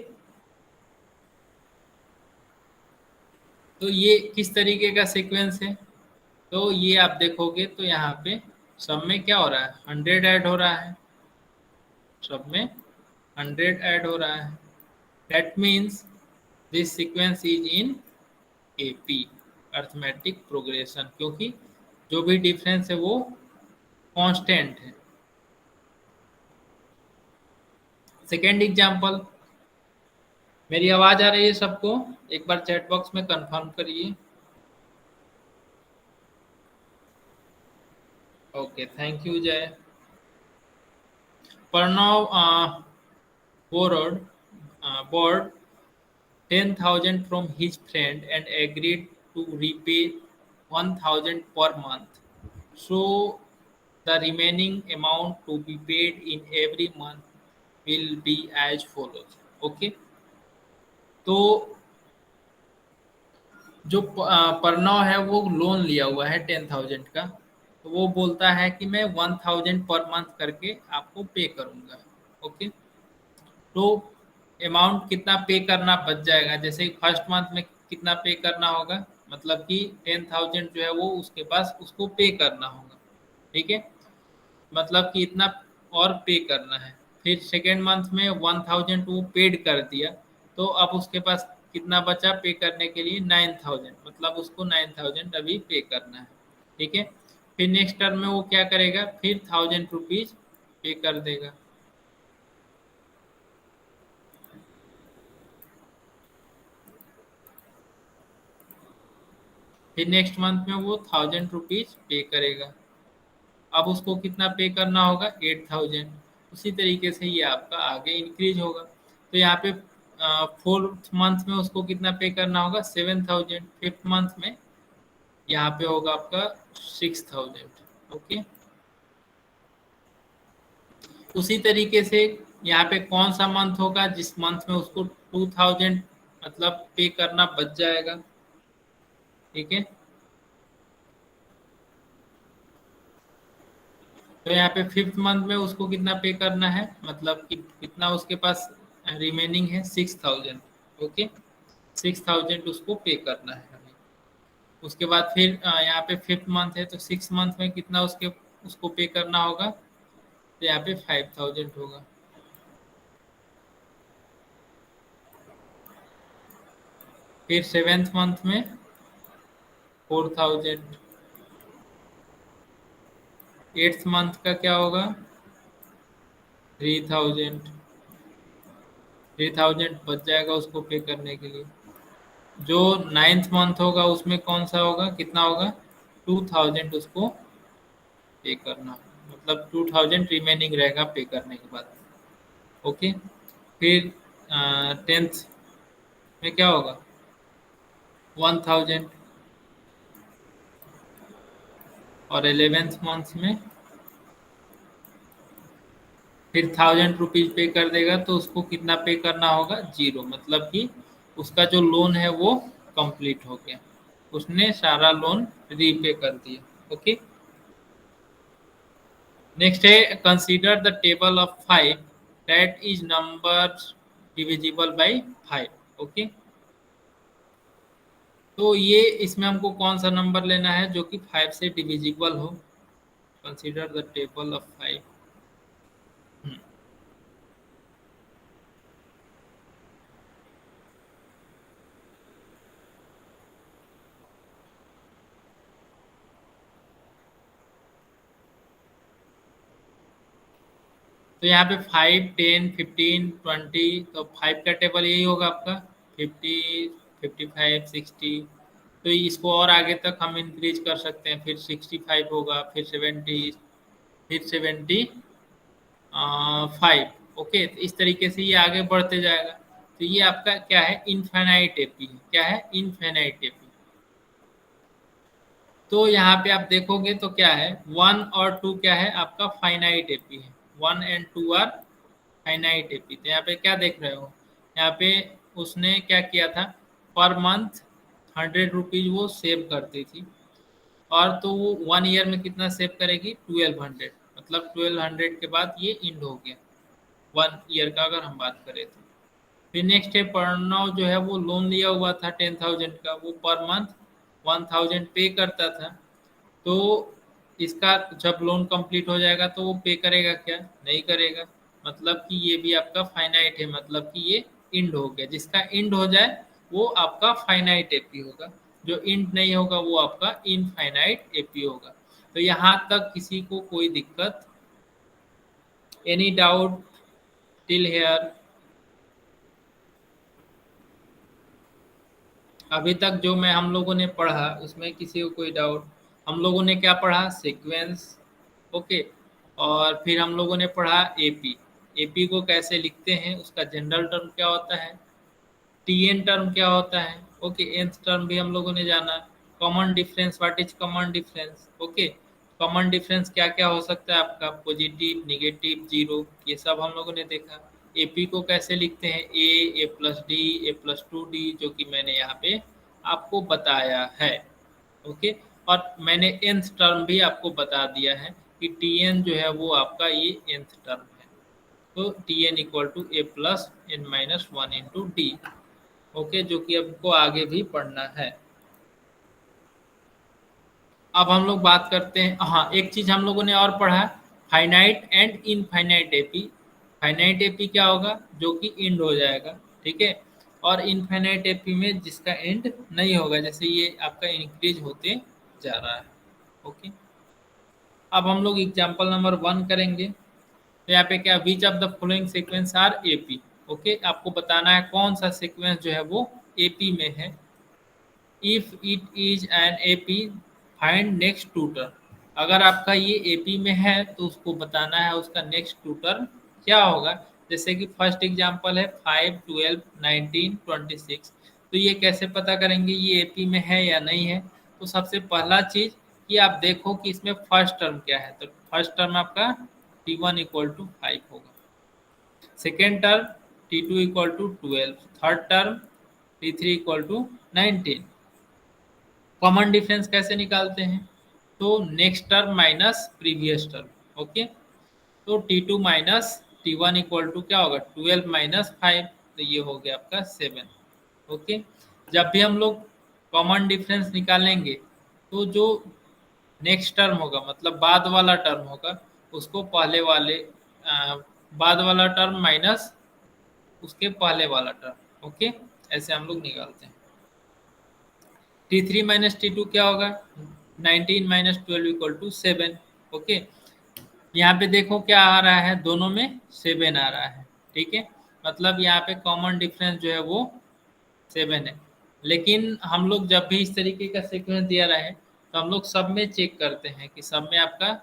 तो ये किस तरीके का सीक्वेंस है, तो ये आप देखोगे तो यहाँ पे सब में क्या हो रहा है, 100 ऐड हो रहा है, सब में 100 ऐड हो रहा है। That means this sequence is in AP, arithmetic progression, क्योंकि जो भी डिफरेंस है वो कांस्टेंट है। सेकेंड एग्जांपल, मेरी आवाज आ रही है सबको, एक बार चैट बॉक्स में कंफर्म करिए। ओके, थैंक यू जय। Pranav borrowed 10,000 from his friend and agreed to repay 1,000 per month. So the remaining amount to be paid in every month will be as follows. Okay, तो जो प्रणव है वो loan लिया हुआ है 10,000 का, तो वो बोलता है कि मैं 1,000 पर मंथ करके आपको पे करूंगा। ओके, तो अमाउंट कितना पे करना बच जाएगा, जैसे फर्स्ट मंथ में कितना पे करना होगा, मतलब कि 10,000 जो है वो उसके पास उसको पे करना होगा। ठीक है, मतलब कि इतना और पे करना है। फिर सेकेंड मंथ में 1,000 वो पेड कर दिया, तो अब उसके पास कितना बचा पे करने के लिए, 9,000, मतलब उसको 9,000 अभी पे करना है। ठीक है, फिर नेक्स्ट टर्म में वो क्या करेगा, फिर 1,000 रुपीज पे कर देगा। फिर नेक्स्ट मंथ में वो 1,000 रुपीज पे करेगा, अब उसको कितना पे करना होगा, 8,000। उसी तरीके से ये आपका आगे इंक्रीज होगा। तो यहाँ पे फोर्थ मंथ में उसको कितना पे करना होगा, 7,000। फिफ्थ मंथ में यहाँ पे होगा आपका 6,000। ओके, उसी तरीके से यहाँ पे कौन सा मंथ होगा जिस मंथ में उसको 2,000 मतलब पे करना बच जाएगा। ठीक है, तो यहाँ पे फिफ्थ मंथ में उसको कितना पे करना है, मतलब कि कितना उसके पास रिमेनिंग है, 6,000। ओके, 6,000 उसको पे करना है अभी। उसके बाद फिर यहाँ पे फिफ्थ मंथ है, तो सिक्स मंथ में कितना उसको पे करना होगा, तो यहाँ पे 5,000 होगा। फिर सेवेंथ मंथ में 4,000। एट्थ मंथ का क्या होगा, 3,000। 3,000 बच जाएगा उसको पे करने के लिए। जो नाइन्थ मंथ होगा उसमें कौन सा होगा, कितना होगा, 2000 उसको पे करना, मतलब 2000 रिमेनिंग रहेगा पे करने के बाद। ओके, फिर 10th में क्या होगा, 1000, और 11th मंथ में फिर 1000 रुपीज पे कर देगा, तो उसको कितना पे करना होगा, 0, मतलब कि उसका जो लोन है वो कंप्लीट हो गया, उसने सारा लोन रीपे कर दिया। ओके, नेक्स्ट है consider the table of 5 that is number divisible by 5। Okay, तो ये इसमें हमको कौन सा नंबर लेना है जो कि 5 से डिविजिबल हो। Consider the table of 5। तो यहाँ पे 5, 10, 15, 20, तो 5 का टेबल यही होगा आपका, 50, 55, 60। तो इसको और आगे तक हम इंक्रीज कर सकते हैं, फिर 65 होगा, फिर 70, फिर 75। ओके, तो इस तरीके से ये आगे बढ़ते जाएगा। तो ये आपका क्या है, इनफाइनाइट एपी है। क्या है, इनफाइनाइट एपी। तो यहाँ पे आप देखोगे तो क्या है, 1 और 2 क्या है आपका, फाइनाइट एपी है। 1 and 2 आर फाइनाइट एपी। तो यहाँ पे क्या देख रहे हो, यहाँ पे उसने क्या किया था, पर मंथ 100 रुपीज वो सेव करती थी, और तो वो 1 ईयर में कितना सेव करेगी, 1200, मतलब 1200 के बाद ये इंड हो गया 1 ईयर का अगर हम बात करें तो। फिर नेक्स्ट है प्रणव, जो है वो लोन लिया हुआ था 10,000 का, वो पर मंथ 1000 पे करता था। तो इसका जब लोन कंप्लीट हो जाएगा तो वो पे करेगा क्या, नहीं करेगा, मतलब कि ये भी आपका फाइनाइट है, मतलब कि ये इंड हो गया। जिसका इंड हो जाए वो आपका फाइनाइट एपी होगा, जो इंड नहीं होगा वो आपका इनफाइनाइट एपी होगा। तो यहाँ तक किसी को कोई दिक्कत, एनी डाउट टिल हेयर? अभी तक जो मैं हम लोगों ने पढ़ा उसमें किसी को कोई डाउट? हम लोगों ने क्या पढ़ा, सीक्वेंस। ओके, और फिर हम लोगों ने पढ़ा एपी। एपी को कैसे लिखते हैं, उसका जनरल टर्म क्या होता है, टीएन टर्म क्या होता है। ओके, nth टर्म भी हम लोगों ने जाना। Common difference, what is common difference. Okay, common difference क्या क्या हो सकता है आपका, पॉजिटिव, निगेटिव, जीरो, ये सब हम लोगों ने देखा। एपी को कैसे लिखते हैं, ए plus d, a plus 2 D, जो कि मैंने यहाँ पे आपको बताया है। ओके, और मैंने nth टर्म भी आपको बता दिया है कि टीएन जो है वो आपका ये nth टर्म है। तो T N equal to A plus N minus 1 into d. Okay, जो कि आपको आगे भी पढ़ना है। अब हम लोग बात करते हैं, हाँ एक चीज हम लोगों ने और पढ़ा, finite and infinite AP. Finite AP क्या होगा, जो कि इंड हो जाएगा, ठीक है, और इनफाइनाइट एपी में जिसका एंड नहीं होगा, जैसे ये आपका इंक्रीज होते जा रहा है। ओके, अब हम लोग एग्जाम्पल नंबर 1 करेंगे। तो यहाँ पे क्या, which of the following sequence are AP. Okay, आपको बताना है कौन सा सीक्वेंस जो है वो एपी में है। If it is an AP, find next two term. अगर आपका ये एपी में है तो उसको बताना है उसका नेक्स्ट टू टर्म क्या होगा। जैसे कि फर्स्ट एग्जांपल है 5, 12, 19, 26। तो ये कैसे पता करेंगे ये एपी में है या नहीं है। तो सबसे पहला चीज कि आप देखो कि इसमें फर्स्ट टर्म क्या है। तो फर्स्ट टर्म आपका T1 इक्वल टू 5 होगा, second term T2 equal to 12, third term T3 equal to 19। Common difference कैसे निकालते हैं, तो next term minus previous term. Okay, तो T2 minus T1 equal to क्या होगा, 12 माइनस 5, तो ये हो गया आपका 7। ओके, जब भी हम लोग कॉमन डिफरेंस निकालेंगे तो जो नेक्स्ट टर्म होगा, मतलब बाद वाला टर्म होगा, उसको पहले वाले बाद वाला टर्म माइनस उसके पहले वाला टर्म। ओके, ऐसे हम लोग निकालते हैं। T3 माइनस T2 क्या होगा, 19 माइनस 12 इक्वल टू 7। ओके, यहाँ पे देखो क्या आ रहा है, दोनों में 7 आ रहा है, ठीक है, मतलब यहाँ पे कॉमन डिफरेंस जो है वो 7 है। लेकिन हम लोग जब भी इस तरीके का सीक्वेंस दिया रहे तो हम लोग सब में चेक करते हैं कि सब में आपका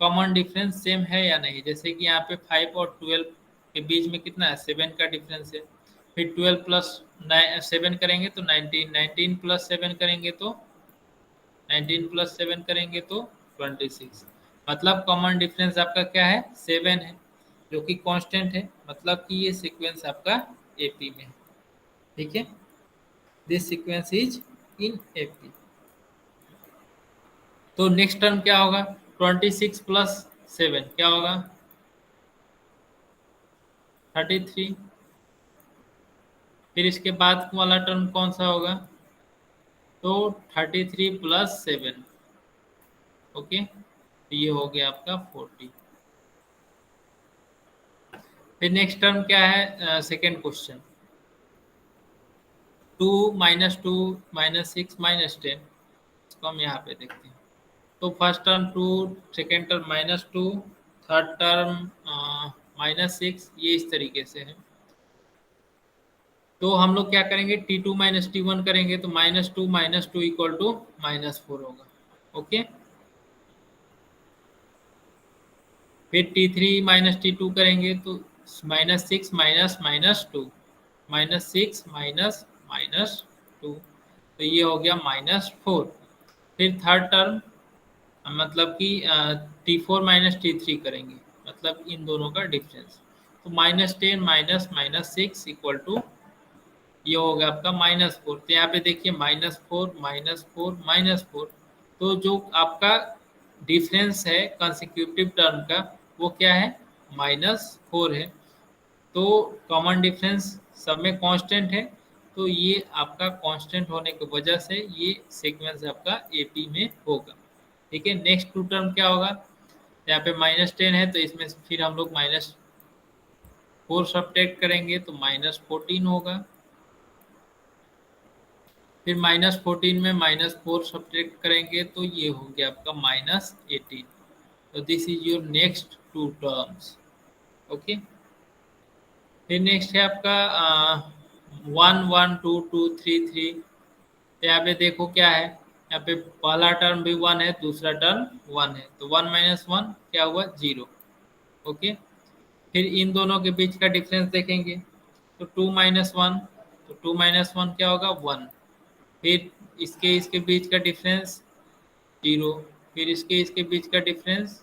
कॉमन डिफरेंस सेम है या नहीं। जैसे कि यहाँ पे 5 और 12 के बीच में कितना है, 7 का डिफरेंस है। फिर 12 प्लस 7 करेंगे तो 19, 19 प्लस 7 करेंगे तो 19 प्लस 7 करेंगे तो 26। मतलब कॉमन डिफरेंस आपका क्या है, 7 है, जो कि कांस्टेंट है। मतलब कि ये सीक्वेंस आपका एपी में है। ठीक है, this sequence is in AP. तो नेक्स्ट टर्म क्या होगा, 26 प्लस 7 क्या होगा, 33। फिर इसके बाद वाला टर्म कौन सा होगा, तो 33 प्लस 7। ओके, तो ये हो गया आपका 40। फिर नेक्स्ट टर्म क्या है, second question, 2 minus 2 minus 6 minus 10। इसको हम यहाँ पे देखते हैं। तो first term 2, second term minus 2, third term minus 6, ये इस तरीके से है। तो हम लोग क्या करेंगे, T2 माइनस T1 करेंगे तो -2 इक्वल टू -4 होगा। ओके, फिर T3 माइनस T2 करेंगे तो -6 माइनस -2, -6 माइनस -2, तो ये हो गया -4। फिर थर्ड टर्म मतलब कि T4 माइनस T3 करेंगे, मतलब इन दोनों का डिफरेंस। तो -10 माइनस -6 इक्वल टू, ये हो गया आपका -4। तो यहाँ पे देखिए -4 -4 -4, तो जो आपका डिफरेंस है कंसेक्यूटिव टर्म का वो क्या है, -4 है। तो कॉमन डिफरेंस सब में कांस्टेंट है, तो ये आपका कांस्टेंट होने की वजह से ये सीक्वेंस आपका एपी में होगा। ठीक है, नेक्स्ट टू टर्म क्या होगा, यहाँ पे -10 है तो इसमें फिर हम लोग -4 सब्ट्रैक्ट करेंगे तो -14 होगा। फिर -14 में -4 सब्ट्रैक्ट करेंगे तो ये हो गया आपका -18। तो this is your next two terms. Okay, फिर नेक्स्ट है आपका 1 1 2 2 3 3। तो यहाँ पे देखो क्या है, यहाँ पे पहला टर्म भी 1 है, दूसरा टर्म 1 है, तो 1 माइनस 1 क्या हुआ, 0। ओके, फिर इन दोनों के बीच का डिफरेंस देखेंगे तो 2 माइनस 1, तो 2 माइनस 1 क्या होगा, 1। फिर इसके इसके बीच का डिफरेंस 0, फिर इसके इसके बीच का डिफरेंस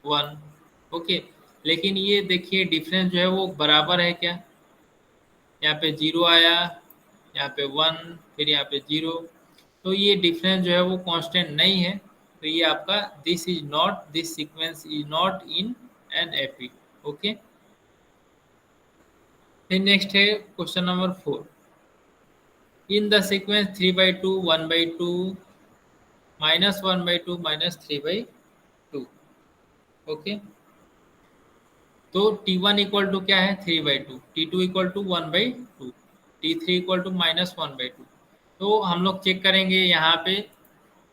1। ओके, लेकिन ये देखिए डिफरेंस जो है वो बराबर है क्या, यहाँ पे 0 आया, यहाँ पे 1, फिर यहाँ पे 0। तो ये डिफरेंस जो है वो कांस्टेंट नहीं है। तो ये आपका this sequence is not in an AP. Okay, फिर नेक्स्ट है question number 4। In the sequence 3/2 1/2 -1/2 -3/2। Okay, तो T1 इक्वल टू क्या है, 3/2, T2 equal to 1/2, T3 equal to -1/2। तो हम लोग चेक करेंगे यहाँ पे,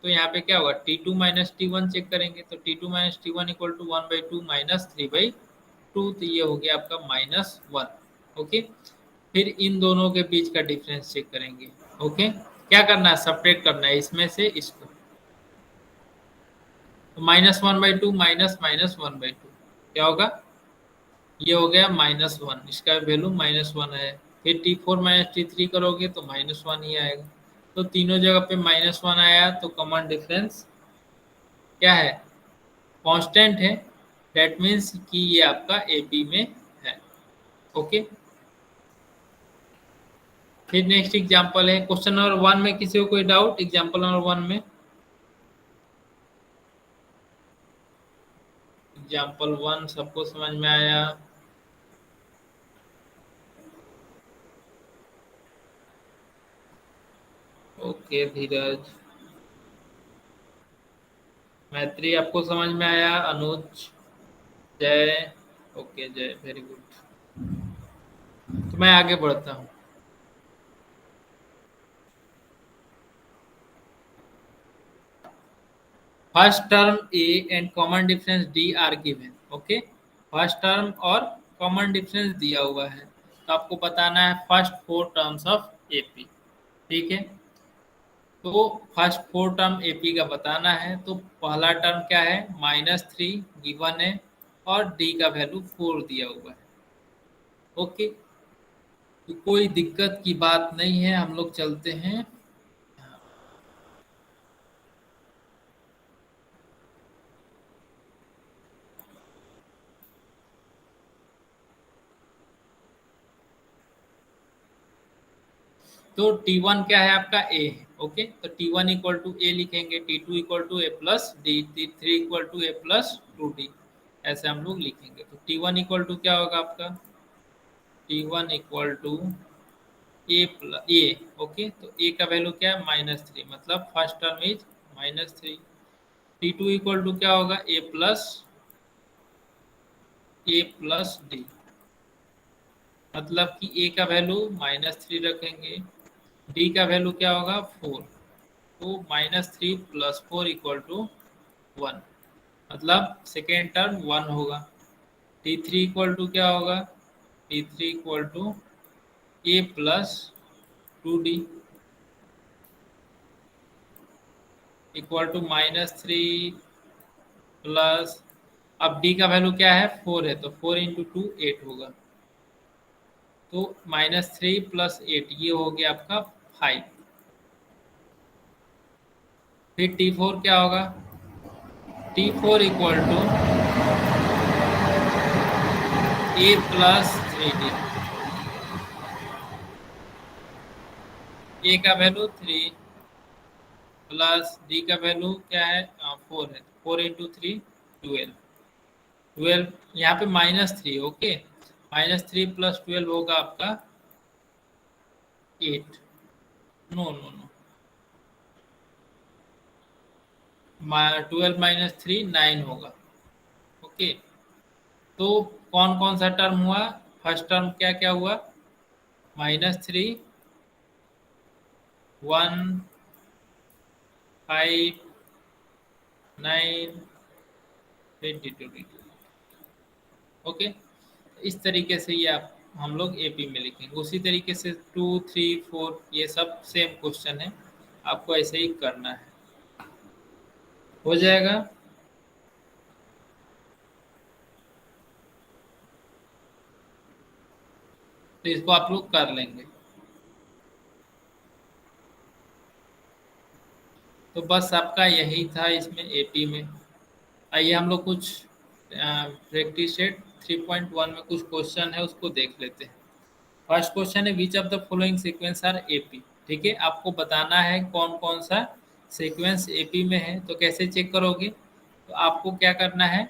तो यहाँ पे क्या होगा, T2 माइनस T1 चेक करेंगे तो T2 minus T1 equal to 1/2 -3/2, तो ये हो गया आपका -1। ओके, फिर इन दोनों के बीच का डिफरेंस चेक करेंगे। ओके, क्या करना है, सब्ट्रैक्ट करना है इसमें से इसको, तो -1/2 माइनस -1/2 क्या होगा, ये हो गया -1, इसका वैल्यू -1 है। फिर T4 माइनस T3 करोगे तो -1 ही आएगा। तो तीनों जगह पे -1 आया, तो कॉमन डिफरेंस क्या है, कांस्टेंट है। दैट मीन्स कि ये आपका एपी में है। ओके, फिर नेक्स्ट एग्जांपल है क्वेश्चन नंबर 1 में, किसी को कोई डाउट एग्जांपल नंबर 1 में, एग्जांपल 1 सबको समझ में आया। ओके धीरज, मैत्री आपको समझ में आया, अनुज, जय, ओके जय, वेरी गुड। तो मैं आगे बढ़ता हूँ। First term A and common difference D R given. Okay, first term और कॉमन डिफरेंस दिया हुआ है, तो आपको बताना है फर्स्ट 4 टर्म्स ऑफ एपी। ठीक है, तो फर्स्ट 4 टर्म एपी का बताना है। तो पहला टर्म क्या है, -3 गिवन है और डी का वैल्यू 4 दिया हुआ है। ओके, तो कोई दिक्कत की बात नहीं है, हम लोग चलते हैं। तो T1 क्या है आपका A है। ओके, तो T1 इक्वल टू ए लिखेंगे, T2 equal to A plus d, T3 equal to A plus 2D, ऐसे हम लोग लिखेंगे। तो T1 इक्वल टू क्या होगा आपका, T1 equal to a. Okay, तो ए का वैल्यू क्या है, -3, मतलब first term is -3। T2 equal to क्या होगा, ए प्लस डी, मतलब कि ए का वैल्यू -3 रखेंगे, डी का वैल्यू क्या होगा 4, तो -3 प्लस 4 इक्वल टू 1, मतलब सेकेंड टर्म 1 होगा। T3 इक्वल टू क्या होगा, T3 equal to A plus 2D equal to -3 plus, अब डी का वैल्यू क्या है 4 है, तो 4 इंटू 2 8 होगा, तो -3 प्लस 8 ये हो गया आपका 5। फिर T4 क्या होगा, T4 equal to A plus 3D, a का वैल्यू 3 प्लस डी का वैल्यू क्या है 4 है, 4 इंटू 3 12, 12 यहाँ पे -3। ओके, -3 प्लस 12 होगा आपका 8, नो नो नो, 12 - 3 9 होगा। ओके, तो कौन कौन सा टर्म हुआ, फर्स्ट टर्म क्या क्या हुआ, -3 1 5 9 22। ओके, इस तरीके से ये आप हम लोग एपी में लिखेंगे। उसी तरीके से 2 3 4 ये सब सेम क्वेश्चन है, आपको ऐसे ही करना है, हो जाएगा। तो इसको आप लोग कर लेंगे। तो बस आपका यही था इसमें एपी में। आइए हम लोग कुछ प्रैक्टिस सेट 3.1 में कुछ क्वेश्चन है उसको देख लेते हैं। फर्स्ट क्वेश्चन है, which of the following sequence are AP. ठीक है, आपको बताना है कौन कौन सा सीक्वेंस एपी में है। तो कैसे चेक करोगे, तो आपको क्या करना है,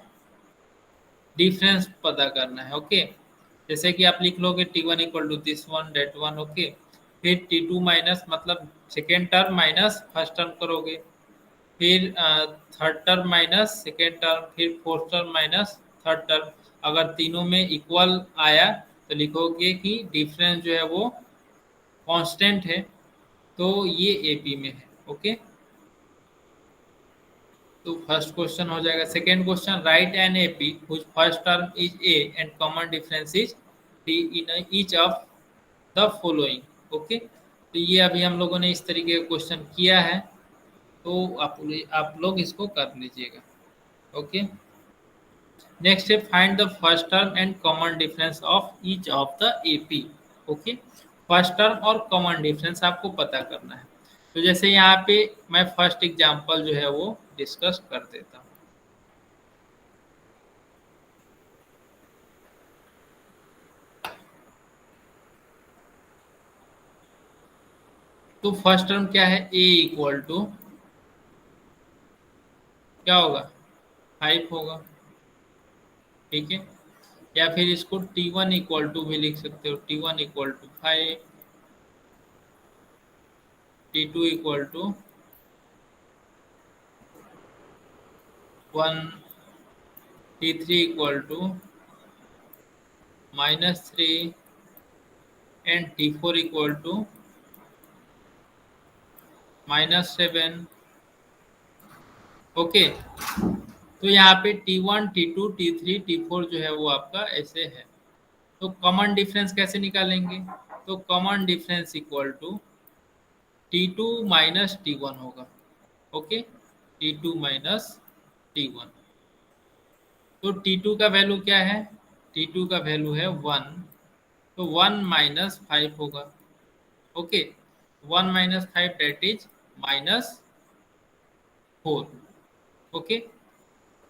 डिफरेंस पता करना है। ओके, जैसे कि आप लिख लोगे T1 equal to this one that one. Okay, फिर T2 माइनस, मतलब second term minus first term करोगे, फिर third term minus second term, फिर fourth term minus third term. अगर तीनों में इक्वल आया तो लिखोगे कि डिफरेंस जो है वो कांस्टेंट है, तो ये एपी में है। ओके, तो फर्स्ट क्वेश्चन हो जाएगा। Second question, write an AP whose first term is a and common difference is d in each of the following. Okay, तो ये अभी हम लोगों ने इस तरीके का क्वेश्चन किया है, तो आप लोग इसको कर लीजिएगा। ओके, नेक्स्ट है, find the first term and common difference of each of the AP. Okay, first term और कॉमन डिफरेंस आपको पता करना है। तो जैसे यहाँ पे मैं फर्स्ट एग्जांपल जो है वो डिस्कस कर देता हूँ। तो फर्स्ट टर्म क्या है, ए इक्वल टू क्या होगा 5 होगा। ठीक है, या फिर इसको T1 इक्वल टू भी लिख सकते हो, T1 equal to 5, T2 equal to 1, T3 equal to -3 and T4 equal to -7। Okay, तो यहाँ पे T1 T2 T3 T4 जो है वो आपका ऐसे है। तो कॉमन डिफरेंस कैसे निकालेंगे, तो common difference equal to T2 minus T1 होगा। Okay, T2 minus T1। तो T2 का वैल्यू क्या है? T2 का वैल्यू है 1, तो 1 माइनस 5 होगा। Okay, 1 minus 5 that is minus 4। Okay,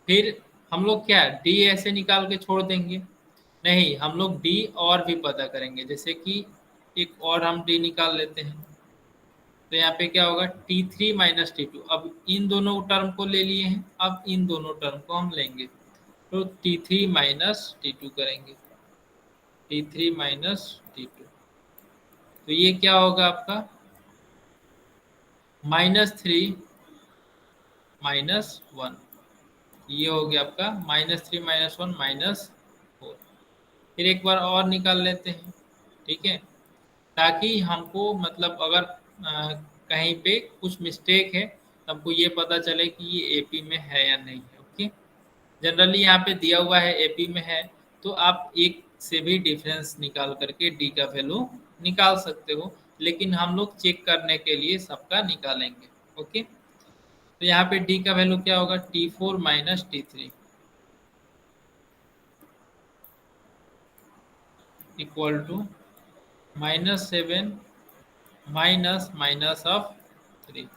फिर हम लोग क्या D ऐसे निकाल के छोड़ देंगे? नहीं, हम लोग D और भी पता करेंगे। जैसे कि एक और हम D निकाल लेते हैं, तो यहाँ पे क्या होगा? T3 minus T2। अब इन दोनों टर्म को ले लिए हैं, अब इन दोनों टर्म को हम लेंगे, तो T3 माइनस T2 करेंगे, T3 माइनस T2। तो ये क्या होगा आपका? -3 माइनस 1। ये हो गया आपका -3 माइनस 1 माइनस 4। फिर एक बार और निकाल लेते हैं, ठीक है, ताकि हमको मतलब अगर कहीं पे कुछ मिस्टेक है तो हमको ये पता चले कि ये एपी में है या नहीं है। ओके, जनरली यहाँ पे दिया हुआ है एपी में है, तो आप एक से भी डिफरेंस निकाल करके डी का वैल्यू निकाल सकते हो, लेकिन हम लोग चेक करने के लिए सबका निकालेंगे। ओके, तो यहाँ पे डी का वैल्यू क्या होगा? T4 minus T3 equal to -7 minus minus of 3।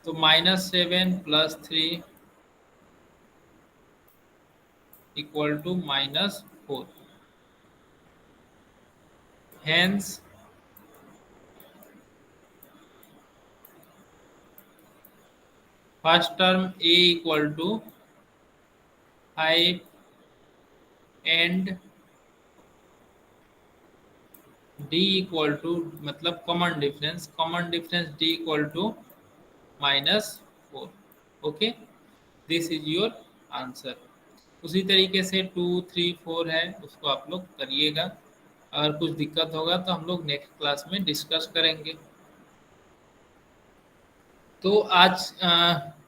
तो -7 plus 3 equal to -4। Hence first term a equal to 5 and d equal to, मतलब common difference d equal to -4। Okay, this is your answer. उसी तरीके से 2, 3, 4 है, उसको आप लोग करिएगा। अगर कुछ दिक्कत होगा तो हम लोग नेक्स्ट क्लास में डिस्कस करेंगे। तो आज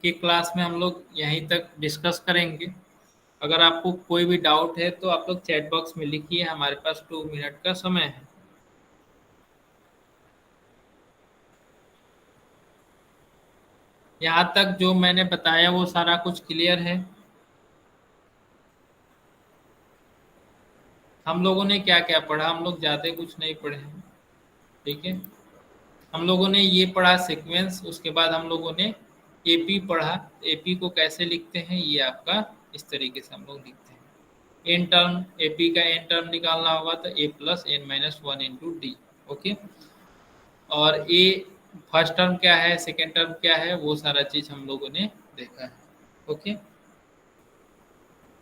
के क्लास में हम लोग यहीं तक डिस्कस करेंगे। अगर आपको कोई भी डाउट है तो आप लोग चैट बॉक्स में लिखिए, हमारे पास 2 मिनट का समय है। यहाँ तक जो मैंने बताया वो सारा कुछ क्लियर है। हम लोगों ने क्या क्या पढ़ा? हम लोग ज़्यादा कुछ नहीं पढ़े हैं, ठीक है। हम लोगों ने ये पढ़ा सीक्वेंस, उसके बाद हम लोगों ने एपी पढ़ा। एपी को कैसे लिखते हैं, ये आपका इस तरीके से हम लोग लिखते हैं। एन टर्म, एपी का एन टर्म निकालना होगा तो ए plus N minus 1 into d. Okay, और ए फर्स्ट टर्म क्या है, सेकेंड टर्म क्या है, वो सारा चीज़ हम लोगों ने देखा है। ओके,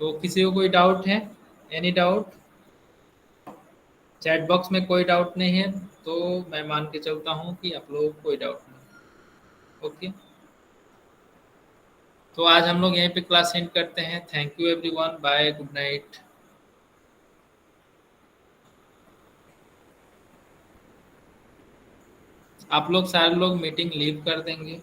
तो किसी को कोई डाउट है? Any doubt? चैट बॉक्स में कोई डाउट नहीं है तो मैं मान के चलता हूँ कि आप लोगों को कोई डाउट नहीं। ओके, तो आज हम लोग यहीं पे क्लास एंड करते हैं। Thank you everyone, bye, good night. आप लोग सारे लोग मीटिंग लीव कर देंगे।